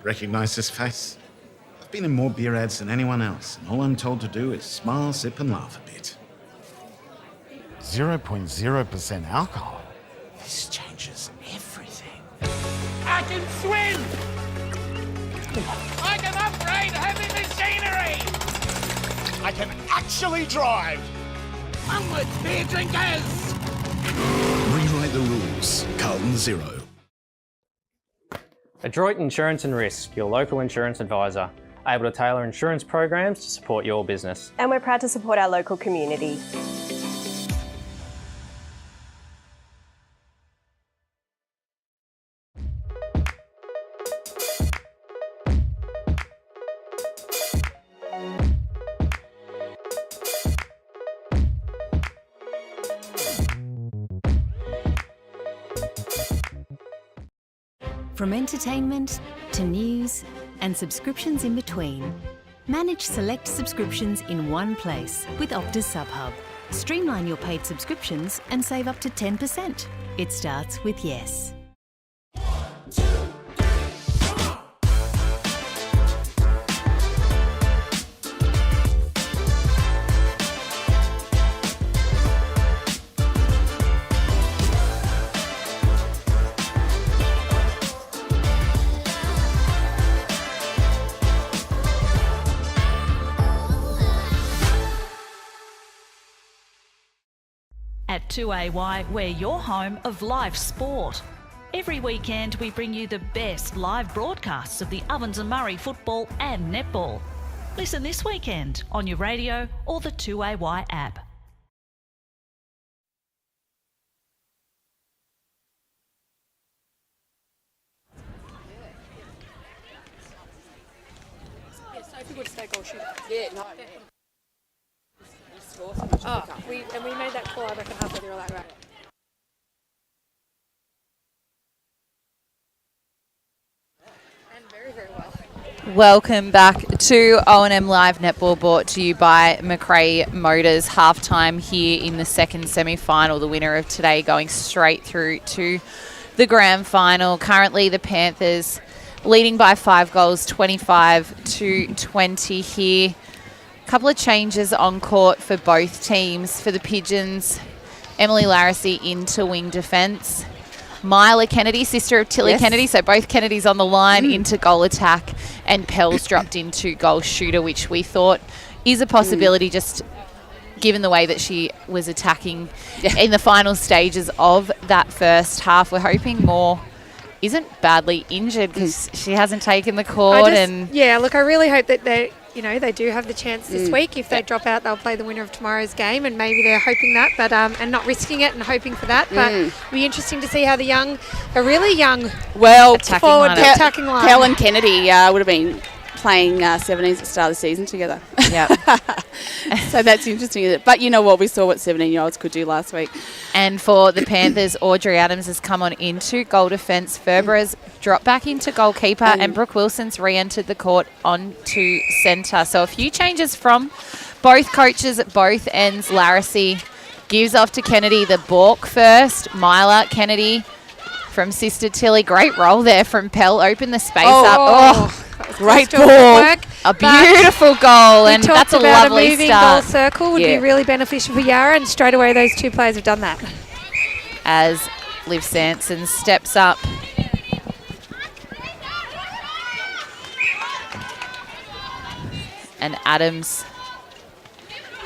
Recognise this face? I've been in more beer ads than anyone else, and all I'm told to do is smile, sip and laugh a bit. 0.0% alcohol. This changes everything. I can swim! I can upgrade heavy machinery! I can actually drive! Onwards, beer drinkers! Rewrite the rules. Carlton Zero. Adroit Insurance and Risk, your local insurance advisor, able to tailor insurance programs to support your business. And we're proud to support our local community. From entertainment to news and subscriptions in between, manage select subscriptions in one place with Optus SubHub. Streamline your paid subscriptions and save up to 10%. It starts with yes. At 2AY, we're your home of live sport. Every weekend, we bring you the best live broadcasts of the Ovens and Murray football and netball. Listen this weekend on your radio or the 2AY app. Sophie would stay goal shooter. Yeah, no. We made that call, I reckon, halfway through all that, right? And very, very well. Welcome back to O&M Live Netball, brought to you by McRae Motors. Halftime here in the second semi-final. The winner of today going straight through to the grand final. Currently, the Panthers leading by 5 goals, 25-20 here. Couple of changes on court for both teams. For the Pigeons, Emily Larissy into wing defence. Myla Kennedy, sister of Tilly Kennedy, so both Kennedys on the line, into goal attack. And Pell's dropped into goal shooter, which we thought is a possibility just given the way that she was attacking in the final stages of that first half. We're hoping Moore isn't badly injured because she hasn't taken the court. Yeah, look, I really hope that they do have the chance this week. If they drop out, they'll play the winner of tomorrow's game, and maybe they're hoping that, but and not risking it and hoping for that. But it'll be interesting to see how a really young, attacking line. Pell and Kennedy would have been playing 17s at the start of the season together. Yeah. So that's interesting, isn't it? But you know what? We saw what 17-year-olds could do last week. And for the Panthers, Audrey Adams has come on into goal defence. Ferber has dropped back into goalkeeper, and Brooke Wilson's re-entered the court onto centre. So a few changes from both coaches at both ends. Larissy gives off to Kennedy the balk first. Myla Kennedy from sister Tilly. Great roll there from Pell. Open the space up. Great ball. A beautiful goal, and talked that's a about lovely a moving start. goal circle would Yeah. be really beneficial for Yarra, and straight away those two players have done that. As Liv Sanson steps up. And Adams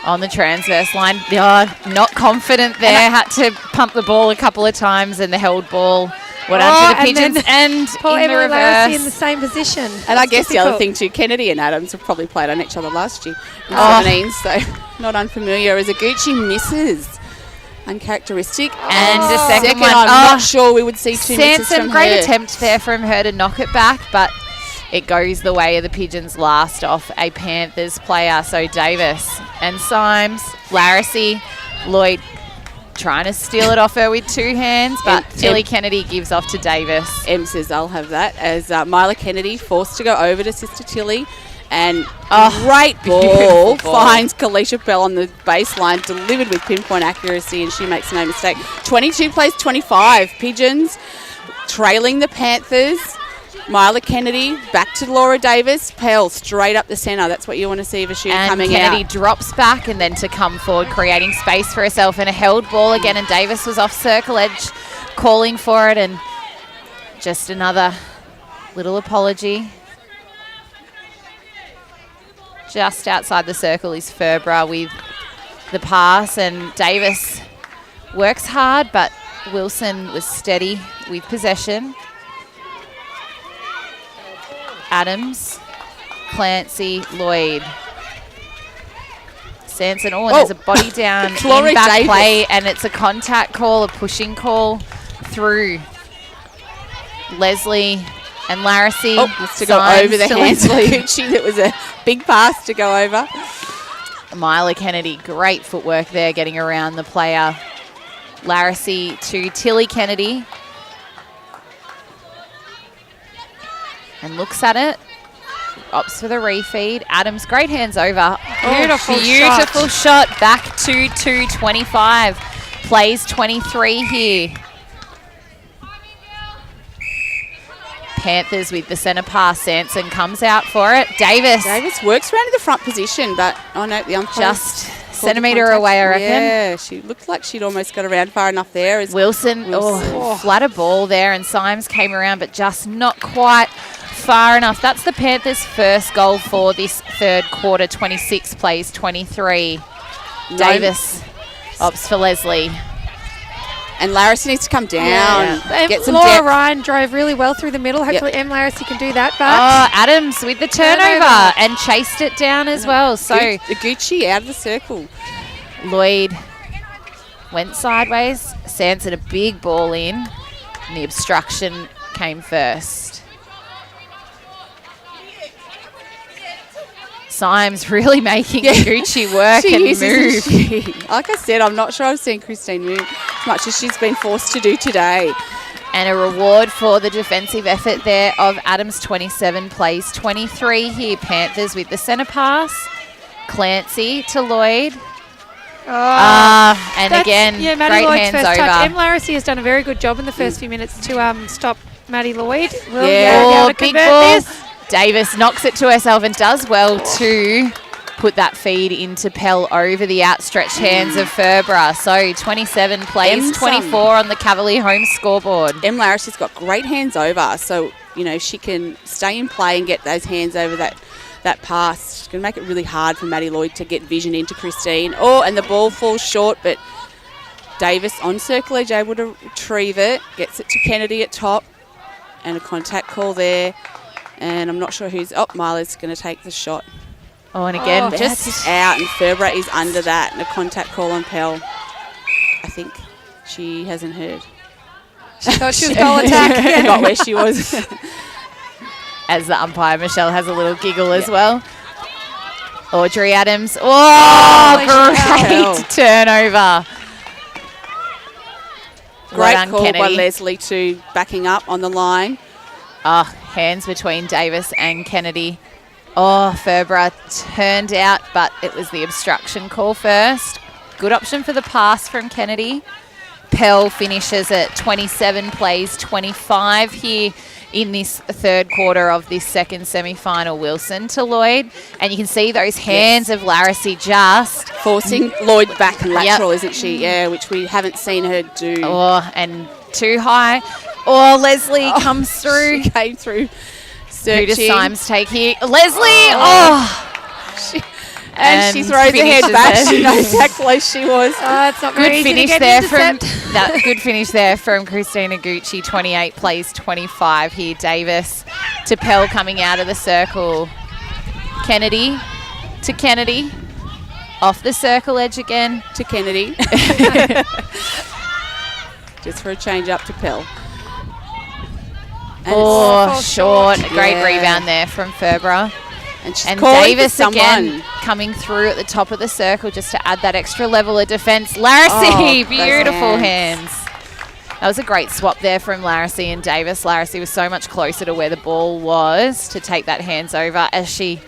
on the transverse line. Not confident there. Had to pump the ball a couple of times, and the held ball went out to the Pigeons. And Poor in the Emily Larracy in the reverse. same position. And I guess the other difficult. thing too, Kennedy and Adams have probably played on each other last year in 17, so not unfamiliar. As Aguchi misses. Uncharacteristic. And the second one. I'm not sure we would see two misses Sanson, from great her. attempt there from her to knock it back, but it goes the way of the Pigeons last off a Panthers player. So Davis and Symes, Larracy, Lloyd trying to steal it off her with two hands, but Tilly Kennedy gives off to Davis. Em says I'll have that as Myla Kennedy forced to go over to Sister Tilly. And great ball finds Kalisha Bell on the baseline, delivered with pinpoint accuracy, and she makes no mistake. 22 plays 25. Pigeons trailing the Panthers. Myla Kennedy back to Laura Davis. Pell straight up the centre. That's what you want to see of a shooter And coming Kennedy out. drops back and then to come forward, creating space for herself, and a held ball again, and Davis was off circle edge calling for it, and just another little apology. Just outside the circle is Furbra with the pass, and Davis works hard, but Wilson was steady with possession. Adams, Clancy, Lloyd. Sanson, and there's a body down in Florrie back Davis. play, and it's a contact call, a pushing call through Leslie and Larracy. Has to go over the hands of Gucci. That was a big pass to go over. Myla Kennedy, great footwork there, getting around the player. Larracy to Tilly Kennedy. And looks at it. Opts for the refeed. Adams, great hands over. Beautiful shot. Back to 2:25. Plays 23 here. Panthers with the centre pass. Sanson comes out for it. Davis works around in the front position, but the umpire just centimetre away, I reckon. Yeah, she looked like she'd almost got around far enough there. As Wilson. Flatter ball there, and Symes came around, but just not quite far enough. That's the Panthers' first goal for this third quarter. 26 plays 23. Davis opts for Leslie. And Larracy needs to come down. And Get some Laura depth. Ryan drove really well through the middle. Hopefully Em Larracy can do that. But Adams with the turnover and chased it down as well. So Gucci out of the circle. Lloyd went sideways. Sanson a big ball in, and the obstruction came first. Symes really making Gucci work She and is, isn't move. she? Like I said, I'm not sure I've seen Christine move as much as she's been forced to do today. And a reward for the defensive effort there of Adams. 27 plays 23 here. Panthers with the centre pass. Clancy to Lloyd. And again, Maddie great Lloyd's hands first over. touch. Em Larracy has done a very good job in the first few minutes to stop Maddie Lloyd. Will Yarra be Yeah, able to big convert ball. this? Davis knocks it to herself and does well to put that feed into Pell over the outstretched hands of Furbra. So 27 plays 24 on the Cavalier home scoreboard. Em Larracy's got great hands over, so she can stay in play and get those hands over that pass. It's going to make it really hard for Maddie Lloyd to get vision into Christine. And the ball falls short, but Davis on circle edge able to retrieve it, gets it to Kennedy at top, and a contact call there. And I'm not sure who's... Myla's going to take the shot. And again, just out, and Furbra is under that, and a contact call on Pell. I think she hasn't heard. She thought she was goal attack. Forgot where she was. As the umpire, Michelle, has a little giggle as well. Audrey Adams. Great turnover. Great Well done, call by Kennedy. Leslie too, backing up on the line. Hands between Davis and Kennedy. Furbra turned out, but it was the obstruction call first. Good option for the pass from Kennedy. Pell finishes at 27, plays 25 here in this third quarter of this second semi-final. Wilson to Lloyd, and you can see those hands of Larissy just forcing Lloyd back and lateral, isn't she? Yeah, which we haven't seen her do. Oh, and too high. Oh, Leslie comes through. She came through. Who does Symes take here? Leslie! And she throws her head back. She knows how close she was. It's not very good easy finish to get there intercept. from that. Good finish there from Christina Gucci. 28 plays 25 here. Davis to Pell coming out of the circle. Kennedy to Kennedy. Off the circle edge again to Kennedy. Just for a change up to Pell. And short. A great rebound there from Ferbra. And Davis again coming through at the top of the circle just to add that extra level of defence. Larissy, beautiful hands. That was a great swap there from Larissy and Davis. Larissy was so much closer to where the ball was to take that hands over as she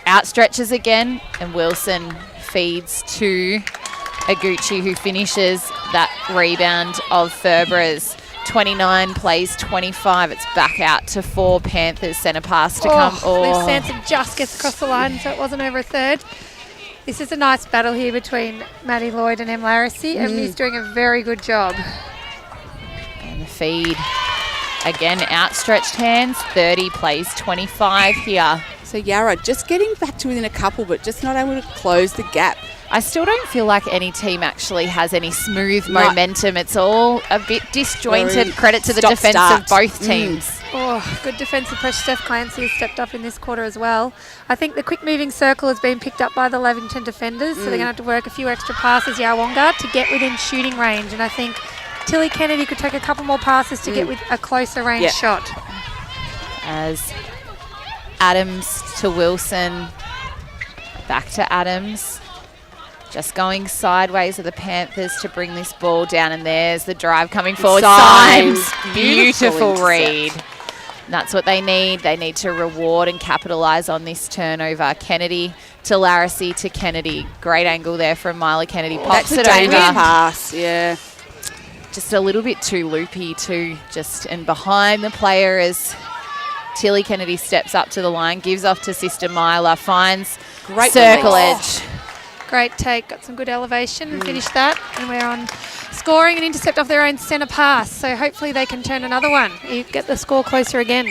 outstretches again. And Wilson feeds to Aguchi, who finishes that rebound of Ferbra's. 29 plays 25. It's back out to 4 Panthers. Centre pass to come. Liv Sansom just gets across the line, so it wasn't over a third. This is a nice battle here between Maddie Lloyd and Em Larissy, and Miss doing a very good job. And the feed. Again, outstretched hands. 30 plays 25 here. So Yarra just getting back to within a couple, but just not able to close the gap. I still don't feel like any team actually has any smooth momentum. It's all a bit disjointed. Credit to the defence of both teams. Good defensive pressure. Steph Clancy has stepped up in this quarter as well. I think the quick moving circle has been picked up by the Lavington defenders, so they're going to have to work a few extra passes, Yarrawonga, to get within shooting range. And I think Tilly Kennedy could take a couple more passes to get with a closer range shot. As Adams to Wilson, back to Adams. Just going sideways of the Panthers to bring this ball down, and there's the drive coming forward. Symes, beautiful read. And that's what they need. They need to reward and capitalise on this turnover. Kennedy to Larissy to Kennedy. Great angle there from Myla Kennedy. Pops it over. Pass, yeah. Just a little bit too loopy too. And behind the player as Tilly Kennedy steps up to the line, gives off to sister Myla, finds great circle edge. Great take, got some good elevation and finished that. And we're on scoring an intercept off their own centre pass. So hopefully they can turn another one. You get the score closer again.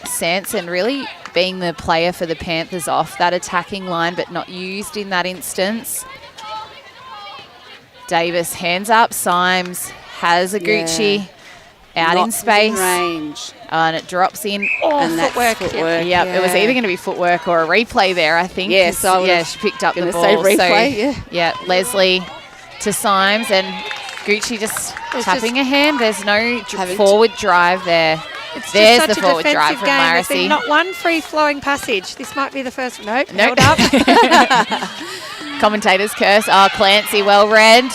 Sanson really being the player for the Panthers off that attacking line, but not used in that instance. Davis hands up. Symes has Aguchi out in space. Range. And it drops in. And that's footwork. Yep, it was either going to be footwork or a replay there, I think. Yes, she picked up the ball. Say replay, Leslie to Symes, and Gucci just tapping a hand. There's no forward drive there. There's the forward drive from Larissy. There's been not one free-flowing passage. This might be the first. Nope. Held up. Commentator's curse. Clancy, well read.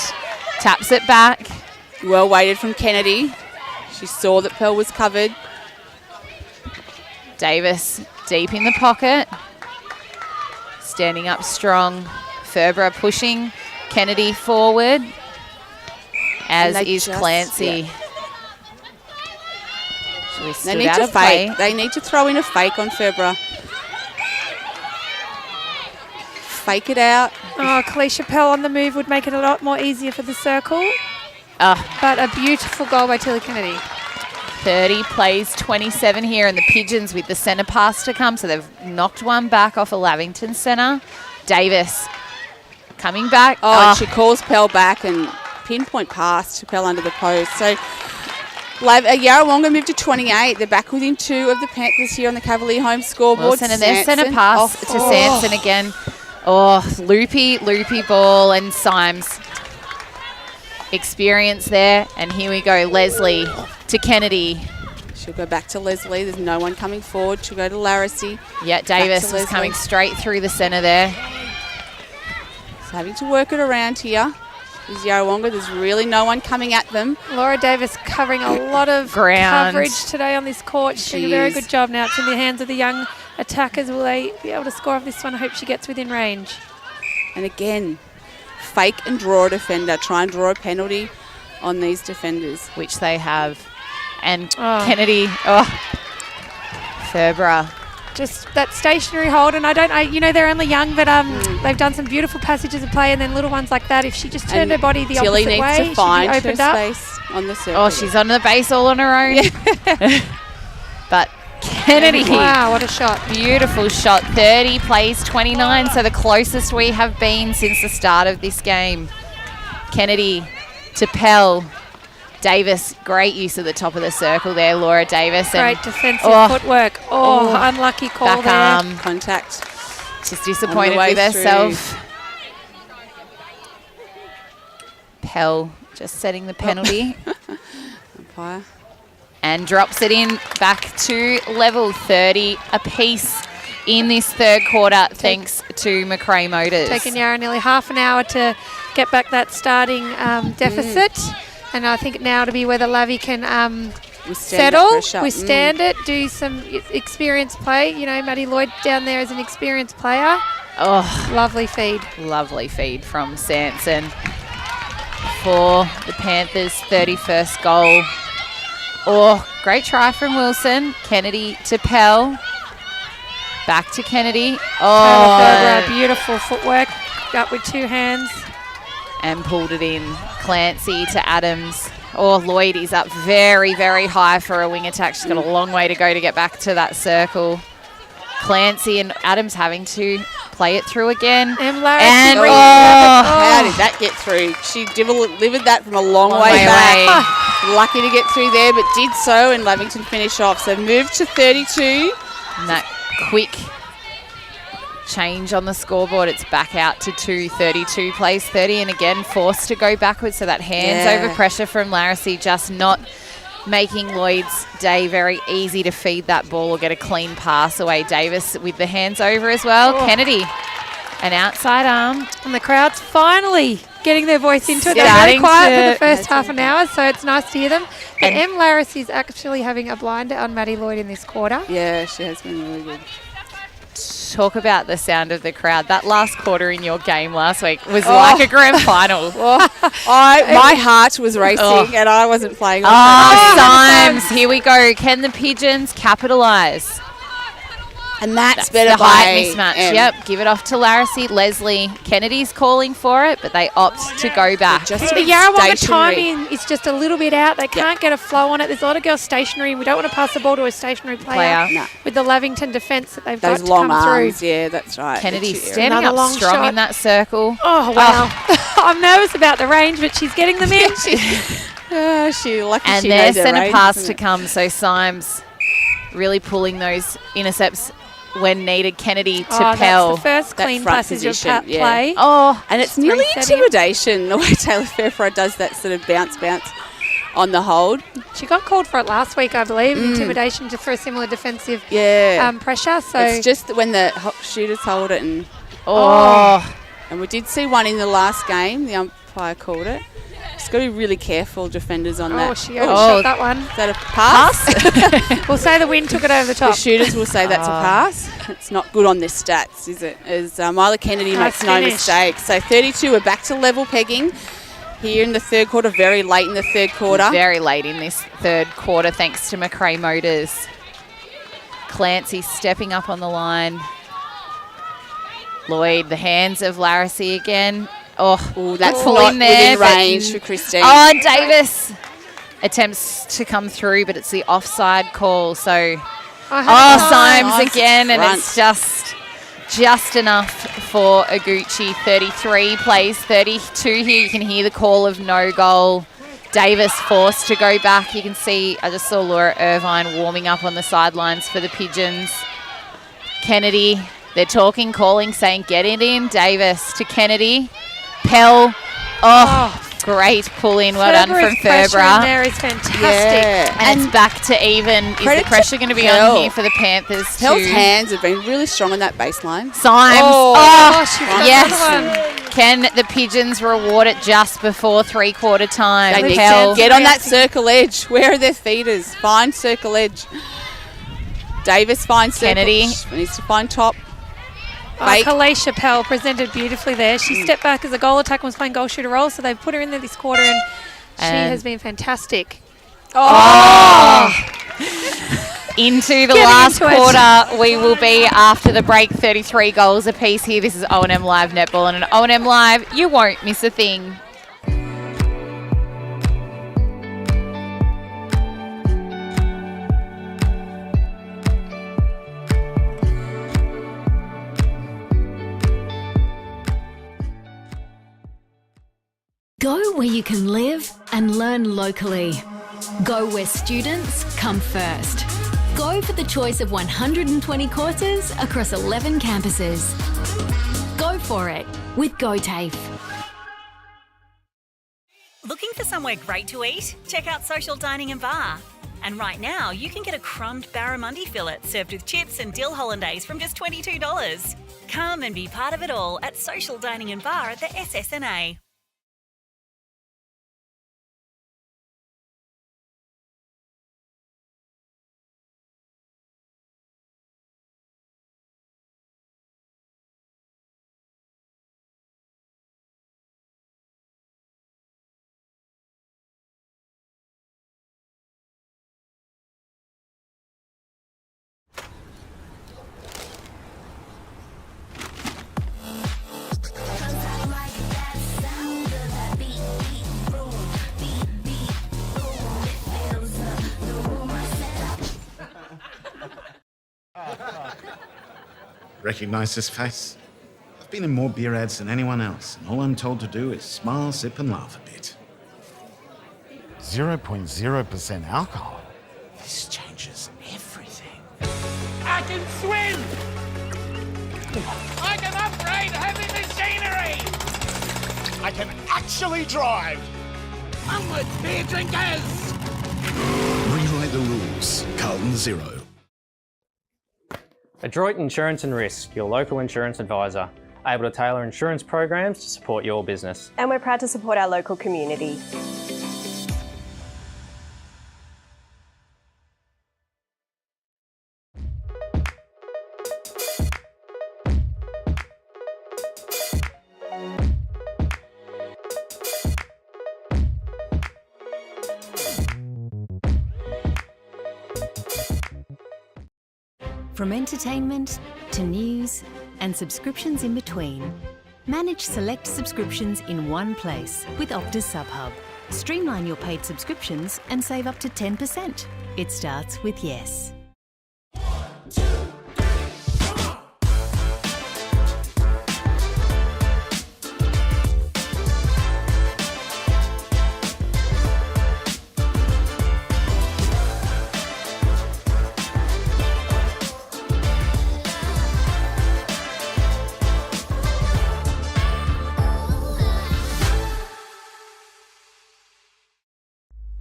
Taps it back. Well weighted from Kennedy. She saw that Pearl was covered. Davis deep in the pocket. Standing up strong. Ferbra pushing Kennedy forward, as is Clancy. They need to fake. They need to throw in a fake on Ferbra. Fake it out. Kalisha Pell on the move would make it a lot more easier for the circle. But a beautiful goal by Tilly Kennedy. 30 plays 27 here, and the Pigeons with the centre pass to come. So they've knocked one back off a Lavington centre. Davis coming back. And she calls Pell back and pinpoint pass to Pell under the post. So Yarrawonga moved to 28. They're back within 2 of the Panthers here on the Cavalier home scoreboard. Wilson and their centre pass to Sanson again. Loopy ball, and Symes. Experience there, and here we go. Leslie to Kennedy. She'll go back to Leslie. There's no one coming forward. She'll go to Larissy. Yeah, Davis was coming straight through the centre there. So having to work it around here is Yarrawonga. There's really no one coming at them. Laura Davis covering a lot of coverage today on this court. She's doing a very good job now. It's in the hands of the young attackers. Will they be able to score off this one? I hope she gets within range. And again, fake and draw a defender. Try and draw a penalty. on these defenders. Which they have. And Kennedy, Ferbra. Just that stationary hold, and I don't know, you know, they're only young, but they've done some beautiful passages of play, and then little ones like that, if she just turned her body the Tilly opposite way, needs to find she'd be opened her up. space on the circle. Oh, she's on the base all on her own. But Kennedy. Wow, what a shot. Beautiful shot. 30 plays 29, so the closest we have been since the start of this game. Kennedy to Pell. Davis, great use of the top of the circle there, Laura Davis. Great defensive footwork. Unlucky call back there. arm. Contact. She's disappointed with herself. Pell just setting the penalty. Umpire. And drops it in back to level 30 apiece in this third quarter, thanks to McRae Motors. Taking Yarra nearly half an hour to get back that starting deficit. And I think now to be where the Lavy can settle, withstand it, do some experienced play. You know, Maddie Lloyd down there is an experienced player. Oh, lovely feed. Lovely feed from Sanson for the Panthers' 31st goal. Oh, great try from Wilson. Kennedy to Pell. Back to Kennedy. Oh, beautiful footwork. Up with two hands. And pulled it in. Clancy to Adams. Oh, Lloyd is up very, very high for a wing attack. She's got a long way to go to get back to that circle. Clancy and Adams having to play it through again. And Larry. How did that get through? She delivered that from a long way back. Lucky to get through there, but did so, and Lavington finish off. So moved to 32. And that quick change on the scoreboard, it's back out to 2:32 plays 30, and again forced to go backwards. So that hands over pressure from Larissy, just not making Lloyd's day very easy to feed that ball or get a clean pass away. Davis with the hands over as well. Kennedy, an outside arm. And the crowd's finally getting their voice into it. They're very quiet for the first half an hour, so it's nice to hear them. But Em Larissy is actually having a blinder on Maddie Lloyd in this quarter. Yeah, she has been really good. Talk about the sound of the crowd. That last quarter in your game last week was like a grand final. My heart was racing and I wasn't playing. Symes, here we go. Can the Pigeons capitalise? And that's better the height mismatch. Yep, give it off to Larissy. Leslie, Kennedy's calling for it, but they opt to go back. The Yarrawonga timing is just a little bit out. They can't get a flow on it. There's a lot of girls stationary. We don't want to pass the ball to a stationary player. No. With the Lavington defence that they've Those got to long come arms, through. yeah, that's right. Kennedy standing up strong shot in that circle. Oh, wow. I'm nervous about the range, but she's getting them in. She lucky and she there's knows her centre range, pass isn't to it? come, so Symes really pulling those intercepts when needed. Kennedy to Pell. That's the first clean passage of play. Oh, and it's nearly intimidation the way Taylor Fairford does that sort of bounce on the hold. She got called for it last week, I believe. Intimidation for a similar defensive pressure. So it's just when the shooters hold it and and we did see one in the last game. The umpire called it. Just got to be really careful, defenders, on that. She overshot that one. Is that a pass? We'll say the wind took it over the top. The shooters will say that's a pass. It's not good on their stats, is it? As Mila Kennedy makes no mistake. So 32, we're back to level pegging here in the third quarter, very late in the third quarter. Very late in this third quarter, thanks to McRae Motors. Clancy stepping up on the line. Lloyd, the hands of Larissy again. Oh, that's pull not in there, within range for Christine. Oh, Davis attempts to come through, but it's the offside call. So, Symes again, and it's just enough for Aguchi. 33 plays 32 here. You can hear the call of no goal. Davis forced to go back. You can see, I just saw Laura Irvine warming up on the sidelines for the Pigeons. Kennedy, they're talking, calling, saying get it in. Davis to Kennedy. Pell, great pull in. Well done from Ferbra. There is fantastic. Yeah. And it's back to even. Is the pressure going to be on here for the Panthers? Pell's hands have been really strong on that baseline. Symes. Yes. Can the Pigeons reward it just before three-quarter time? They need to get on that circle edge. Where are their feeders? Find circle edge. Davis finds Kennedy. Circle. Needs to find top. Kalisha Pell presented beautifully there. She stepped back as a goal attacker, was playing goal shooter role, so they put her in there this quarter, and She has been fantastic. Into the Getting last into it. quarter, we will be after the break, 33 goals apiece here. This is O&M Live Netball, and at O&M Live, you won't miss a thing. Go where you can live and learn locally. Go where students come first. Go for the choice of 120 courses across 11 campuses. Go for it with GoTAFE. Looking for somewhere great to eat? Check out Social Dining and Bar. And right now, you can get a crumbed barramundi fillet served with chips and dill hollandaise from just $22. Come and be part of it all at Social Dining and Bar at the SS&A. Recognise this face? I've been in more beer ads than anyone else, and all I'm told to do is smile, sip and laugh a bit. 0.0% alcohol. This changes everything. I can swim! I can upgrade heavy machinery! I can actually drive! Onward, beer drinkers! Rewrite the rules. Carlton 0. Adroit Insurance and Risk, your local insurance advisor, able to tailor insurance programs to support your business. And we're proud to support our local community. From entertainment to news and subscriptions in between, manage select subscriptions in one place with Optus SubHub. Streamline your paid subscriptions and save up to 10%. It starts with yes.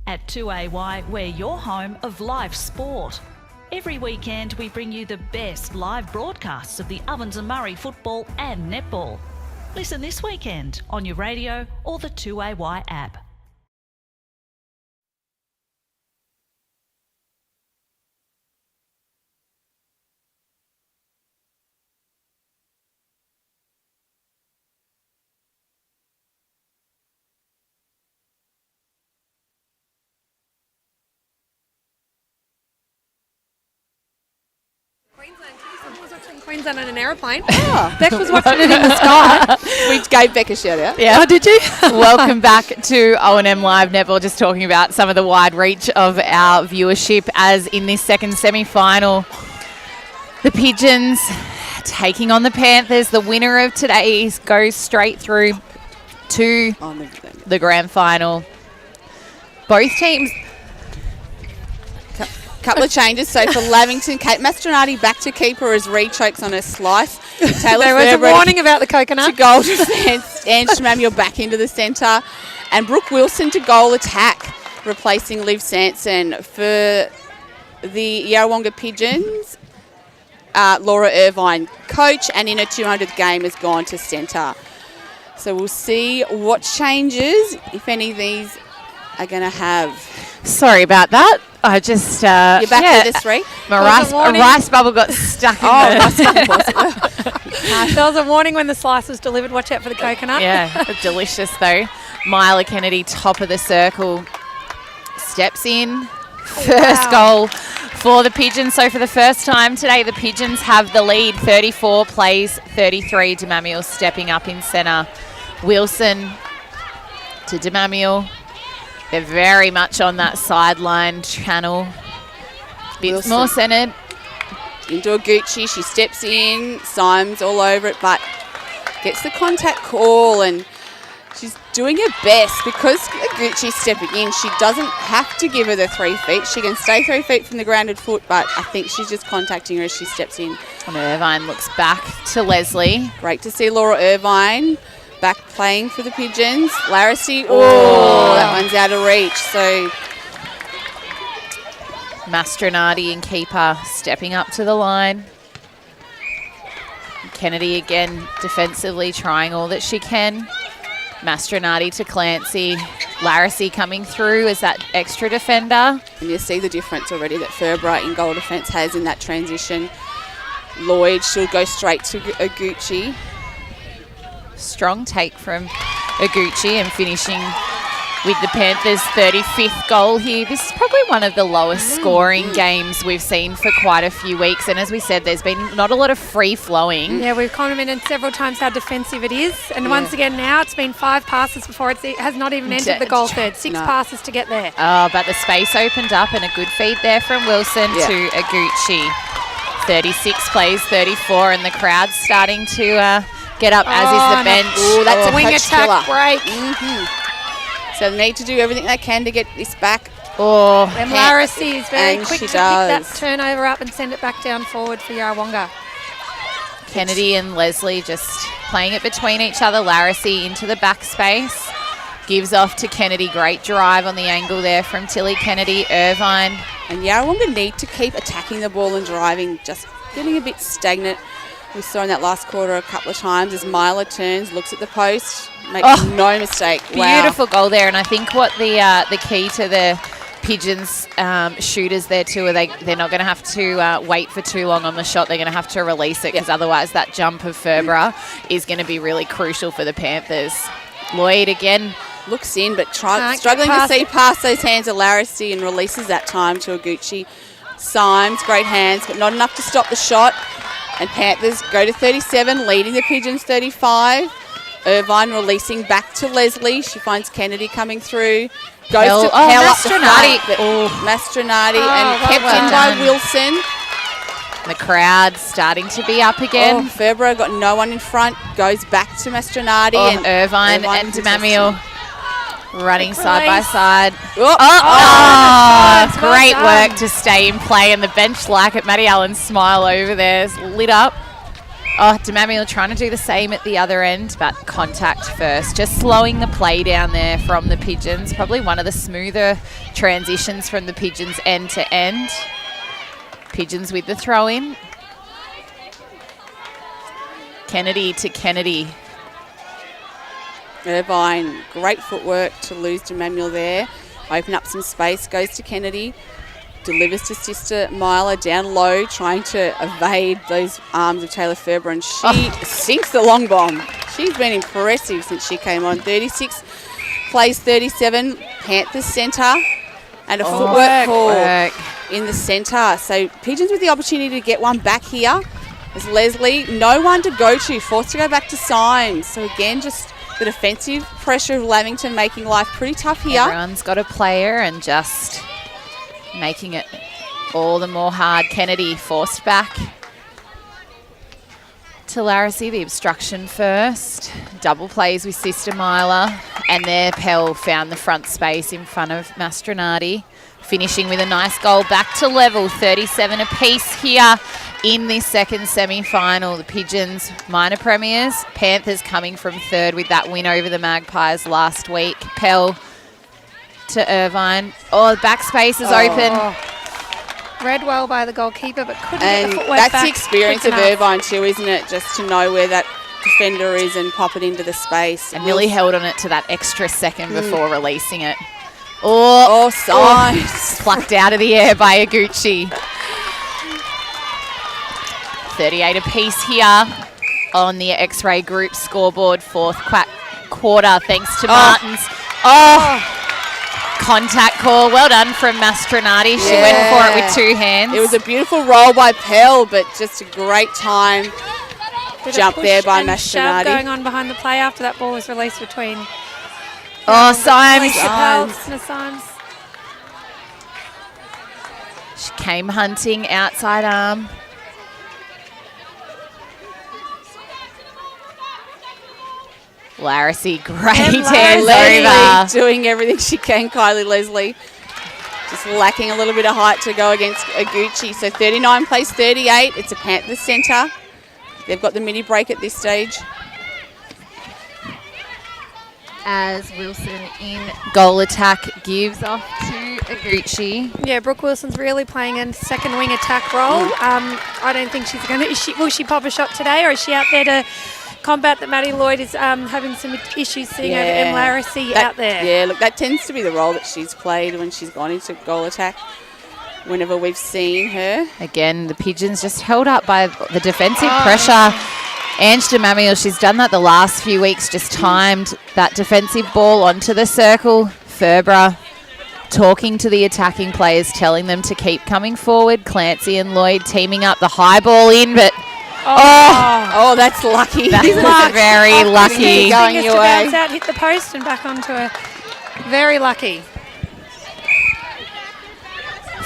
At 2AY, we're your home of live sport. Every weekend, we bring you the best live broadcasts of the Ovens and Murray football and netball. Listen this weekend on your radio or the 2AY app. Queensland on an aeroplane. Oh, Beck was watching it in the sky. We gave Beck a shout out. Yeah. Oh, did you? Welcome back to O&M Live Netball. Just talking about some of the wide reach of our viewership as in this second semi-final, the Pigeons taking on the Panthers. The winner of today goes straight through to the grand final. Both teams... Couple of changes. So for Lavington, Kate Mastronati back to keeper as Reed chokes on a slice. Taylor There was a warning about the coconut. to goal defence. And Schmamuel back into the centre. And Brooke Wilson to goal attack, replacing Liv Sanson. For the Yarrawonga Pigeons, Laura Irvine, coach, and in her 200th game has gone to centre. So we'll see what changes, if any of these are going to have. Sorry about that. I just... You're back with us, Ree. My rice bubble got stuck in There was a warning when the slice was delivered. Watch out for the coconut. Yeah, delicious though. Myla Kennedy, top of the circle, steps in. First goal for the Pigeons. So for the first time today, the Pigeons have the lead. 34 plays 33. DeMamiel stepping up in centre. Wilson to DeMamiel. They're very much on that sideline channel. Bit more centred. Into a Gucci. She steps in. Symes all over it, but gets the contact call, and she's doing her best because Gucci's stepping in. She doesn't have to give her the 3 feet. She can stay 3 feet from the grounded foot, but I think she's just contacting her as she steps in. And Irvine looks back to Leslie. Great to see Laura Irvine back playing for the Pigeons. Larissy, that one's out of reach. So Mastronardi and keeper stepping up to the line. Kennedy again defensively trying all that she can. Mastronardi to Clancy. Larissy coming through as that extra defender. And you see the difference already that Ferber in goal defence has in that transition. Lloyd, she'll go straight to Aguchi. Strong take from Aguchi and finishing with the Panthers' 35th goal here. This is probably one of the lowest scoring games we've seen for quite a few weeks. And as we said, there's been not a lot of free-flowing. Yeah, we've commented several times how defensive it is. And once again now, it's been 5 passes before it has not even entered the goal third. 6 passes to get there. Oh, but the space opened up and a good feed there from Wilson to Aguchi. 36 plays 34 and the crowd's starting to get up, as is the bench. Oh, that's a wing attack break. So they need to do everything they can to get this back. And Larissy is very quick to pick that does. turnover up and send it back down forward for Yarrawonga. Kennedy and Leslie just playing it between each other. Larissy into the back space. Gives off to Kennedy. Great drive on the angle there from Tilly Kennedy. Irvine. And Yarrawonga need to keep attacking the ball and driving, just getting a bit stagnant. We saw in that last quarter a couple of times as Myla turns, looks at the post, makes no mistake. Beautiful goal there. And I think what the key to the Pigeons shooters there too are they're not going to have to wait for too long on the shot. They're going to have to release it because otherwise that jump of Ferber is going to be really crucial for the Panthers. Lloyd again. Looks in, but struggling to see past those hands of Larissy and releases that time to Aguchi. Symes, great hands, but not enough to stop the shot. And Panthers go to 37, leading the Pigeons 35. Irvine releasing back to Leslie. She finds Kennedy coming through. Goes to Pell up the front, but Mastronardi and kept in by Wilson. The crowd starting to be up again. Ferber got no one in front. Goes back to Mastronardi and Irvine and DeMamiel running side by side. That's great work to stay in play, and the bench like it. Maddie Allen's smile over there is lit up. DeMamiel trying to do the same at the other end, but contact first. Just slowing the play down there from the Pigeons. Probably one of the smoother transitions from the Pigeons end to end. Pigeons with the throw in. Kennedy to Kennedy. Irvine, great footwork to lose DeMamiel there. Open up some space, goes to Kennedy. Delivers to sister Myla down low, trying to evade those arms of Taylor Ferber, and she sinks the long bomb. She's been impressive since she came on. 36 plays 37, Panthers centre, and a footwork call in the centre. So Pigeons with the opportunity to get one back here. As Leslie, no one to go to, forced to go back to Symes. So again, just the defensive pressure of Lamington making life pretty tough here. Everyone's got a player and just making it all the more hard. Kennedy forced back to Larissy, the obstruction first. Double plays with sister Myla, and there Pell found the front space in front of Mastronardi, finishing with a nice goal back to level. 37 apiece here in this second semi-final. The Pigeons minor premiers, Panthers coming from third with that win over the Magpies last week. Pell to Irvine. The back space is open. Read well by the goalkeeper, but couldn't get And the footwork that's back the experience quick of enough. Irvine too, isn't it? Just to know where that defender is and pop it into the space. And nearly held on it to that extra second before releasing it. Symes. Plucked out of the air by Aguchi. 38 apiece here on the X-Ray Group scoreboard. Fourth quarter, thanks to Martins. Contact call. Well done from Mastronati. She went for it with 2 hands. It was a beautiful roll by Pell, but just a great time jump there by Mastronati. Going on behind the play after that ball was released between. Symes. Symes. She came hunting outside arm. Larissy, great hands over. Doing everything she can, Kylie Leslie. Just lacking a little bit of height to go against Aguchi. So 39 plays 38. It's a Panthers centre. They've got the midi break at this stage. As Wilson in goal attack gives off to Aguchi. Yeah, Brooke Wilson's really playing a second wing attack role. I don't think she's going to... Will she pop a shot today, or is she out there to combat that Maddie Lloyd is having some issues sitting over M. Larissy out there? Yeah, look, that tends to be the role that she's played when she's gone into goal attack, whenever we've seen her. Again, the Pigeons just held up by the defensive pressure. Ange DeMamiel, she's done that the last few weeks, just timed that defensive ball onto the circle. Ferbra talking to the attacking players, telling them to keep coming forward. Clancy and Lloyd teaming up, the high ball in, but that's lucky. That was very lucky. Going your way. Bounce out, hit the post and back onto her. Very lucky.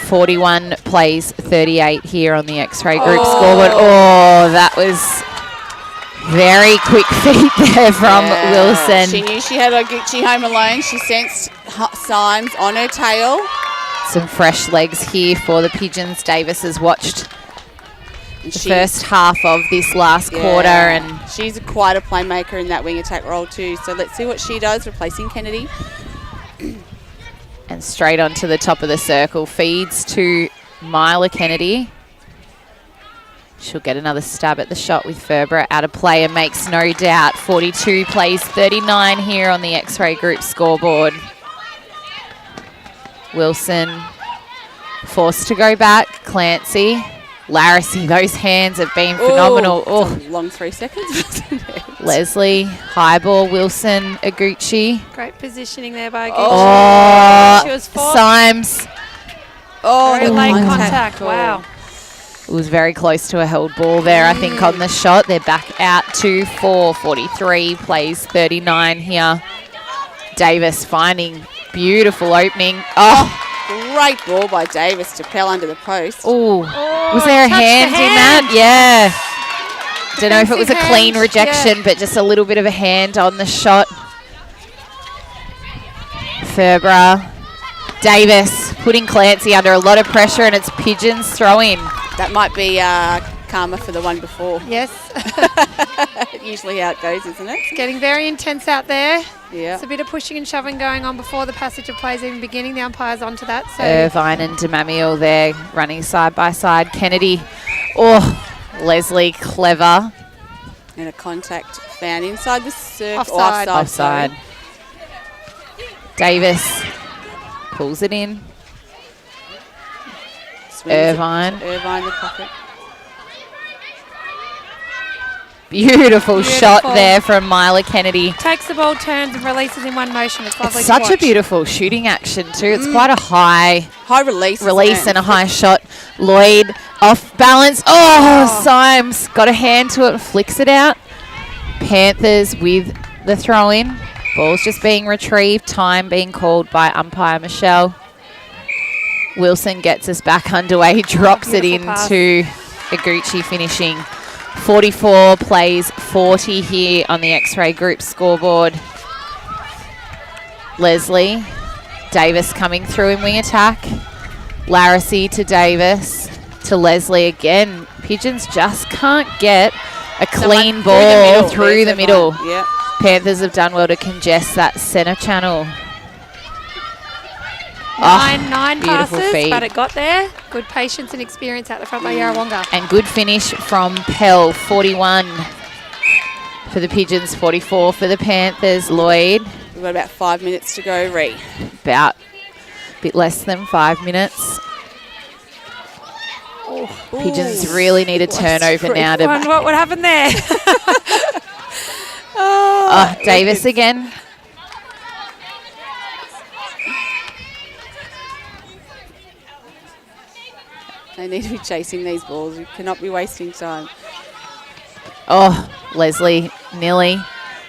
41 plays 38 here on the X-Ray Group scoreboard. That was very quick feet there from Wilson. She knew she had Aguchi home alone. She sensed Symes on her tail. Some fresh legs here for the Pigeons. Davis has watched the first half of this last quarter, and she's quite a playmaker in that wing attack role too. So let's see what she does, replacing Kennedy. And straight onto the top of the circle, feeds to Myla Kennedy. She'll get another stab at the shot with Ferbra out of play and makes no doubt. 42 plays 39 here on the X-Ray Group scoreboard. Wilson forced to go back. Clancy. Larissy, those hands have been phenomenal. Long 3 seconds. Leslie, high ball, Wilson, Aguchi. Great positioning there by Aguchi. She was fought. Symes. Very late contact. Wow. It was very close to a held ball there, I think, on the shot. They're back out to 4:43, plays 39 here. Davis finding beautiful opening. Great ball by Davis to Pell under the post. Was there a hand in that? Yeah. Don't know if it was a clean rejection, but just a little bit of a hand on the shot. Ferbra. Davis putting Clancy under a lot of pressure, and it's Pigeons throw-in. That might be karma for the one before. Yes. Usually how it goes, isn't it? It's getting very intense out there. Yeah. It's a bit of pushing and shoving going on before the passage of plays even beginning. The umpire's onto that. So Irvine and DeMamiel there running side by side. Kennedy. Leslie, clever. And a contact found inside the circle. Offside. Davis pulls it in. Irvine the pocket. Beautiful shot there from Myla Kennedy. Takes the ball, turns and releases in one motion. It's lovely It's to such watch. a beautiful shooting action too. It's quite a high release and a high shot. Lloyd off balance. Symes got a hand to it and flicks it out. Panthers with the throw-in. Ball's just being retrieved. Time being called by umpire Michelle. Wilson gets us back underway. Drops it into Aguchi, finishing 44 plays 40 here on the X-Ray Group scoreboard. Leslie. Davis coming through in wing attack. Larissy to Davis. To Leslie again. Pigeons just can't get a clean ball through the middle. Yep. Panthers have done well to congest that centre channel. Nine beautiful passes, feed. but it got there. Good patience and experience out the front by Yarrawonga. And good finish from Pell, 41 for the Pigeons, 44 for the Panthers. Lloyd. We've got about 5 minutes to go, Ree. About a bit less than 5 minutes. Pigeons really need a turnover now. What happened there? Davis again. They need to be chasing these balls. You cannot be wasting time. Oh, Leslie, Nilly,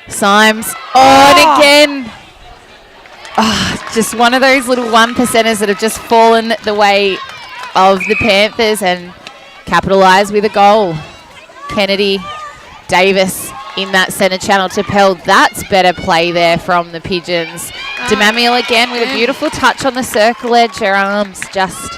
Symes. Oh, and again. Oh, just one of those little 1%ers that have just fallen the way of the Panthers and capitalise with a goal. Kennedy, Davis in that centre channel to Pell. That's better play there from the Pigeons. Demamiel again with a beautiful touch on the circle edge. Her arms just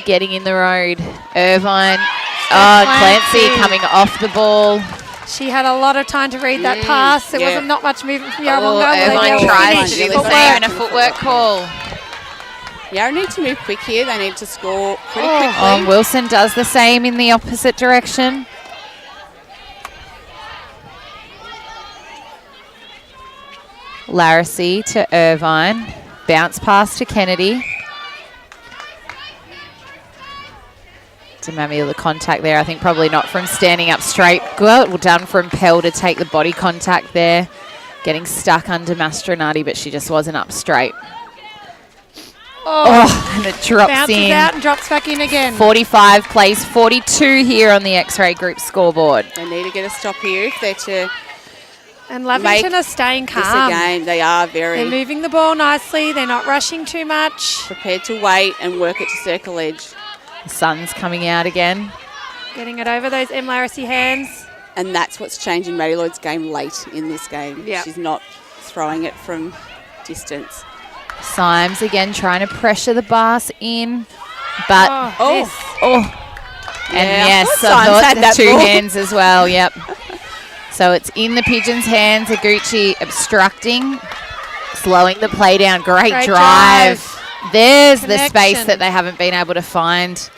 getting in the road. Irvine. Clancy coming off the ball. She had a lot of time to read that pass. There wasn't not much movement from Yarrawonga. Irvine tries to do the same and a footwork call. Yarra need to move quick here. They need to score pretty quickly. Wilson does the same in the opposite direction. Larissy to Irvine. Bounce pass to Kennedy. Demamiel the contact there. I think probably not from standing up straight. Well done from Pell to take the body contact there. Getting stuck under Mastronardi, but she just wasn't up straight. And it drops bounces in. Out and drops back in again. 45 plays 42 here on the X-Ray Group scoreboard. They need to get a stop here if they're to And Lavington are staying calm. This a game. They are very... They're moving the ball nicely. They're not rushing too much. Prepared to wait and work it to circle edge. The sun's coming out again. Getting it over those M. Larissy hands. And that's what's changing Maddie Lloyd's game late in this game. Yep. She's not throwing it from distance. Symes again trying to pressure the Bass in. But... And yes, I thought the two hands as well. Yep. So it's in the Pigeons' hands. Aguchi obstructing. Slowing the play down. Great drive. There's the space that they haven't been able to find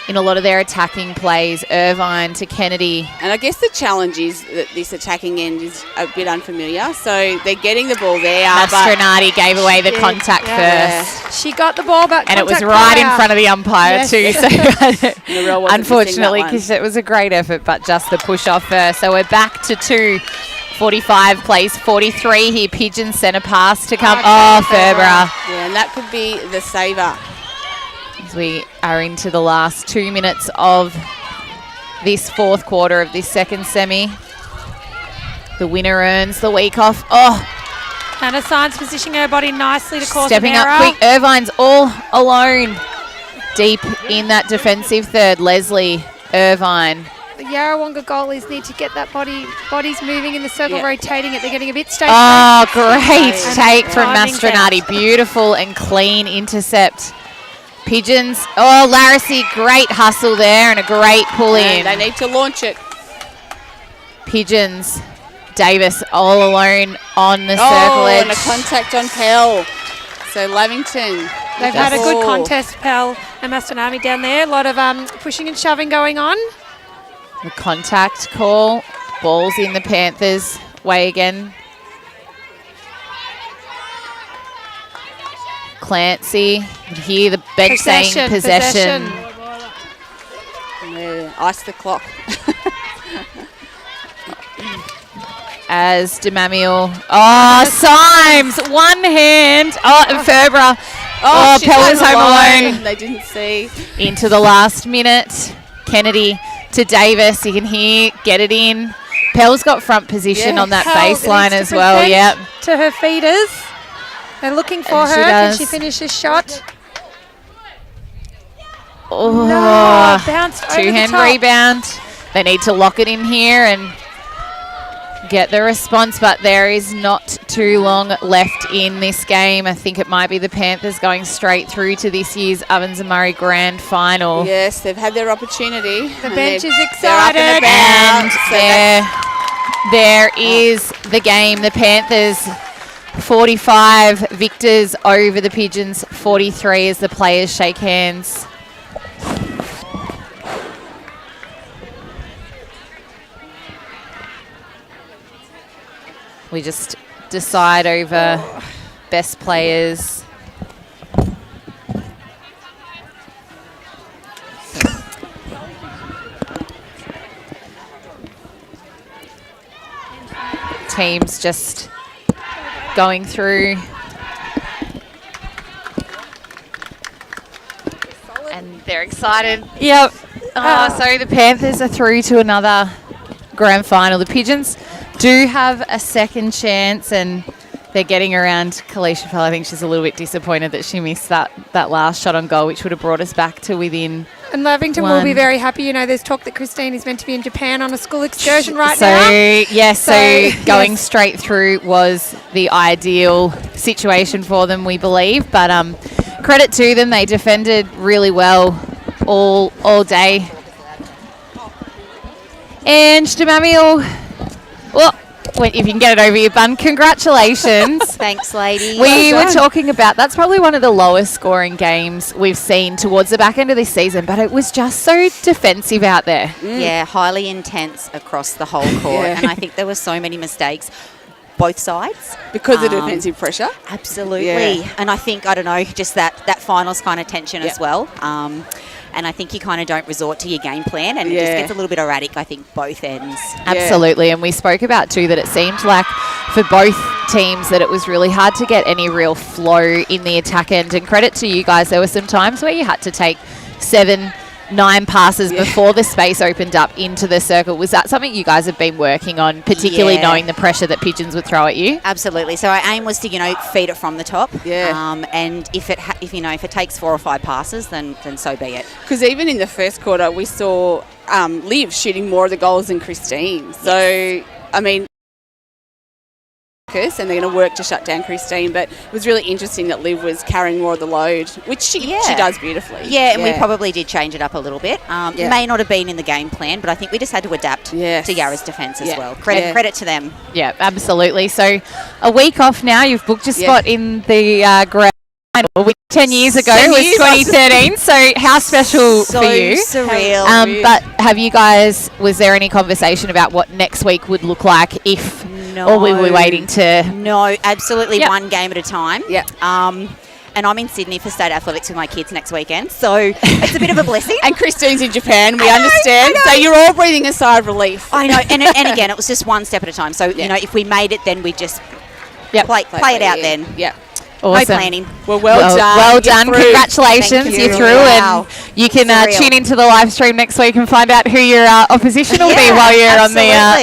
in a lot of their attacking plays. Irvine to Kennedy. And I guess the challenge is that this attacking end is a bit unfamiliar. So they're getting the ball there. Mastronardi gave away the contact first. She got the ball, but and it was right in front of the umpire too. So unfortunately, because it was a great effort, but just the push off first. So we're back to 2:45 plays 43 here. Pigeon centre pass to come. Ferber. Yeah, and that could be the saver. As we are into the last 2 minutes of this fourth quarter of this second semi. The winner earns the week off. Hannah Symes positioning her body nicely to cause stepping up quick. Irvine's all alone. Deep in that defensive third. Leslie, Irvine. The Yarrawonga goalies need to get that bodies moving in the circle, rotating it. They're getting a bit stationary. Great take from Mastronardi. Beautiful and clean intercept. Pigeons. Larissy, great hustle there and a great pull in. They need to launch it. Pigeons. Davis all alone on the circle edge. And a contact on Pell. So Lavington. They've had a good contest, Pell and Mastronardi down there. A lot of pushing and shoving going on. The contact call. Ball's in the Panthers' way again. Clancy. You can hear the bench saying possession. Yeah, ice the clock. As Demamiel. Symes. One hand. And Ferber. Pell was home alone. They didn't see. Into the last minute. Kennedy to Davis. You can hear, get it in. Pell's got front position on that baseline as well. Yep. To her feeders. They're looking for her. Can she finish this shot? Bounced over two-hand the top. rebound. They need to lock it in here and get the response, but there is not too long left in this game. I think it might be the Panthers going straight through to this year's Ovens and Murray Grand Final. Yes, they've had their opportunity. The bench is excited. And there is the game. The Panthers 45 victors over the Pigeons 43 as the players shake hands. We just decide over best players. Teams just going through. And they're excited. Yep. So the Panthers are through to another grand final. The Pigeons do have a second chance, and they're getting around Kalisha Pell. I think she's a little bit disappointed that she missed that last shot on goal, which would have brought us back to within. And Lavington will be very happy. You know, there's talk that Christine is meant to be in Japan on a school excursion now. So going straight through was the ideal situation for them, we believe. But credit to them, they defended really well all day. And Demamiel, well, if you can get it over your bun, congratulations. Thanks, lady. We were talking about, that's probably one of the lowest scoring games we've seen towards the back end of this season, but it was just so defensive out there. Yeah, highly intense across the whole court. And I think there were so many mistakes, both sides. Because of defensive pressure? Absolutely. Yeah. And I think, I don't know, just that finals kind of tension as well. And I think you kind of don't resort to your game plan, and it just gets a little bit erratic, I think, both ends. Absolutely. And we spoke about, too, that it seemed like for both teams that it was really hard to get any real flow in the attack end. And credit to you guys, there were some times where you had to take 7-9 passes before the space opened up into the circle. Was that something you guys have been working on, particularly knowing the pressure that Pigeons would throw at you? Absolutely. So our aim was to, feed it from the top. And if it takes 4 or 5 passes, then so be it. Because even in the first quarter, we saw Liv shooting more of the goals than Christine. So, I mean, and they're going to work to shut down Christine, but it was really interesting that Liv was carrying more of the load, which she does beautifully. Yeah, and we probably did change it up a little bit. It may not have been in the game plan, but I think we just had to adapt to Yarra's defence as well. Credit to them. Yeah, absolutely. So a week off now, you've booked your spot in the grand final, which 10 years ago was 2013. So how special for you? So surreal. But have you guys, was there any conversation about what next week would look like if... No. Or we were waiting to... No, absolutely one game at a time. And I'm in Sydney for state athletics with my kids next weekend, so it's a bit of a blessing. And Christine's in Japan, we understand. So you're all breathing a sigh of relief. I know, and again, it was just one step at a time. So, if we made it, then we just play it out then. Yeah. Awesome. No planning. Well done. Well done. Congratulations. You're through. Wow. And you can tune into the live stream next week and find out who your opposition will be while you're on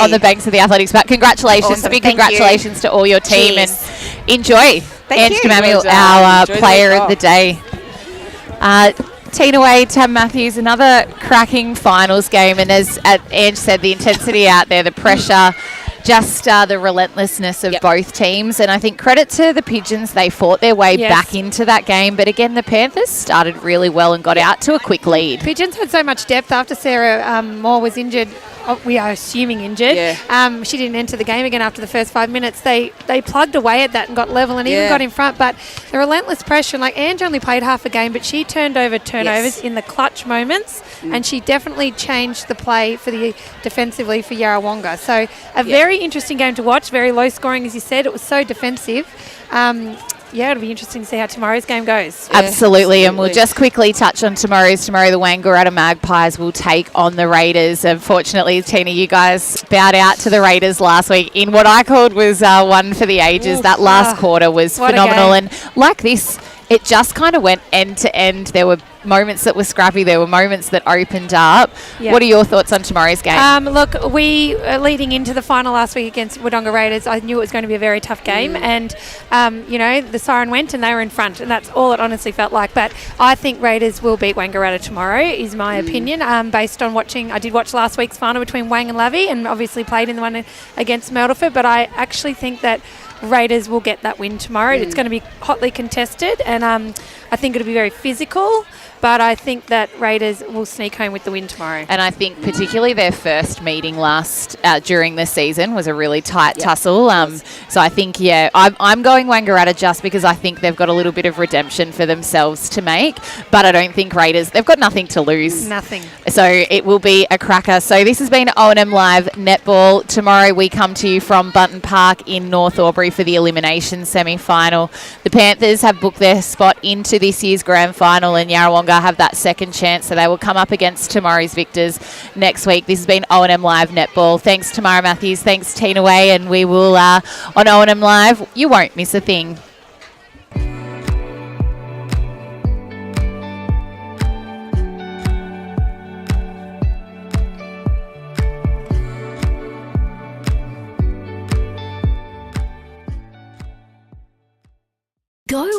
the banks of the athletics. But congratulations. Awesome. Big congratulations to all your team. Cheers. And enjoy. Thank you. Demamiel, our player of the day. Tina Wade, Tam Matthews, another cracking finals game. And as Ange said, the intensity out there, the pressure, just the relentlessness of both teams. And I think credit to the Pigeons, they fought their way back into that game. But again, the Panthers started really well and got out to a quick lead. Pigeons had so much depth after Sarah Moore was injured. We are assuming injured. She didn't enter the game again after the first 5 minutes. They plugged away at that and got level and even got in front. But the relentless pressure, like Ange only played half a game, but she turned over turnovers in the clutch moments, and she definitely changed the play for the defensively for Yarrawonga. So a very interesting game to watch, very low scoring, as you said. It was so defensive. It'll be interesting to see how tomorrow's game goes. Absolutely. And we'll just quickly touch on tomorrow's. Tomorrow, the Wangaratta Magpies will take on the Raiders. Unfortunately, Tina, you guys bowed out to the Raiders last week in what I called was one for the ages. That last quarter was phenomenal. And like this, it just kind of went end to end. There were moments that were scrappy. There were moments that opened up. What are your thoughts on tomorrow's game? Look, we leading into the final last week against Wodonga Raiders, I knew it was going to be a very tough game. And, the siren went and they were in front. And that's all it honestly felt like. But I think Raiders will beat Wangaratta tomorrow, is my opinion, based on watching. I did watch last week's final between Wang and Lavi and obviously played in the one against Myrtleford. But I actually think that Raiders will get that win tomorrow. It's going to be hotly contested, and I think it'll be very physical, but I think that Raiders will sneak home with the win tomorrow. And I think particularly their first meeting during the season was a really tight tussle. So I think, I'm going Wangaratta just because I think they've got a little bit of redemption for themselves to make, but I don't think Raiders, they've got nothing to lose. Nothing. So it will be a cracker. So this has been O&M Live Netball. Tomorrow we come to you from Bunton Park in North Albury for the elimination semi-final. The Panthers have booked their spot into this year's grand final, and Yarrawonga have that second chance, so they will come up against tomorrow's victors next week. This has been O&M Live Netball. Thanks Tamara Matthews, thanks Tina Way, and we will on O&M Live, you won't miss a thing.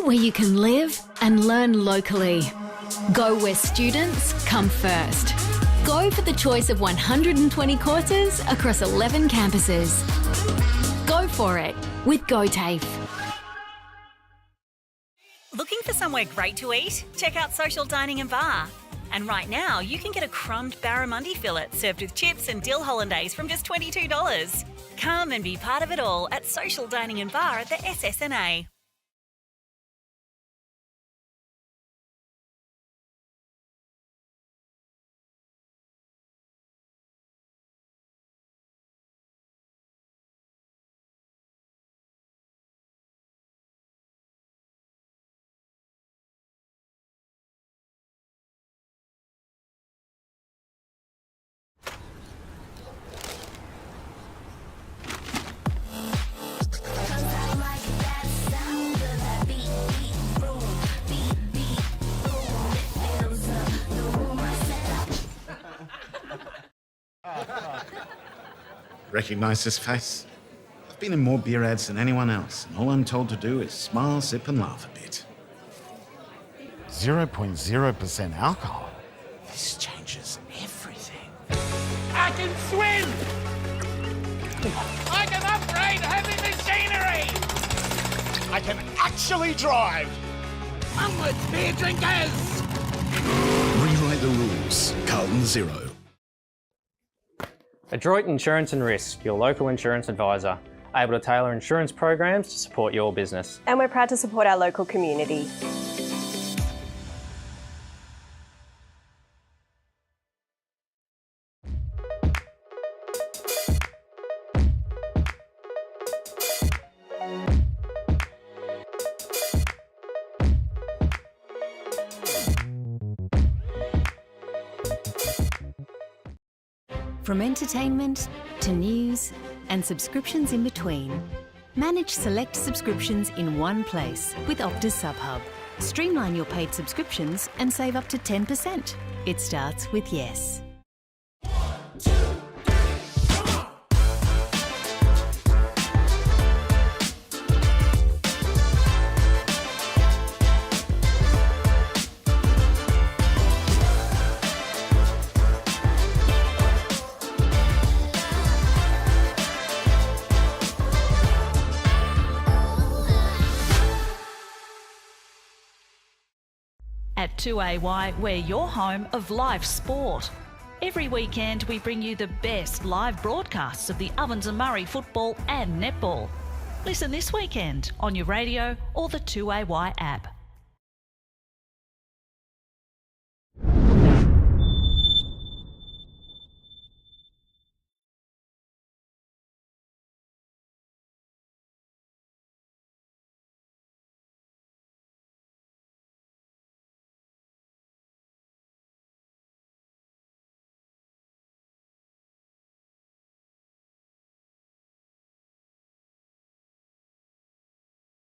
where you can live and learn locally. Go where students come first. Go for the choice of 120 courses across 11 campuses. Go for it with GoTAFE. Looking for somewhere great to eat? Check out Social Dining and Bar. And right now, you can get a crumbed barramundi fillet served with chips and dill hollandaise from just $22. Come and be part of it all at Social Dining and Bar at the SS&A. Recognise this face? I've been in more beer ads than anyone else, and all I'm told to do is smile, sip and laugh a bit. 0.0% alcohol. This changes everything. I can swim! I can upgrade heavy machinery! I can actually drive! Onward, beer drinkers! Rewrite the rules. Carlton Zero. Adroit Insurance and Risk, your local insurance advisor, able to tailor insurance programs to support your business. And we're proud to support our local community. From entertainment to news and subscriptions in between, manage select subscriptions in one place with Optus SubHub. Streamline your paid subscriptions and save up to 10%. It starts with yes. At 2AY, we're your home of live sport. Every weekend we bring you the best live broadcasts of the Ovens and Murray football and netball. Listen this weekend on your radio or the 2AY app.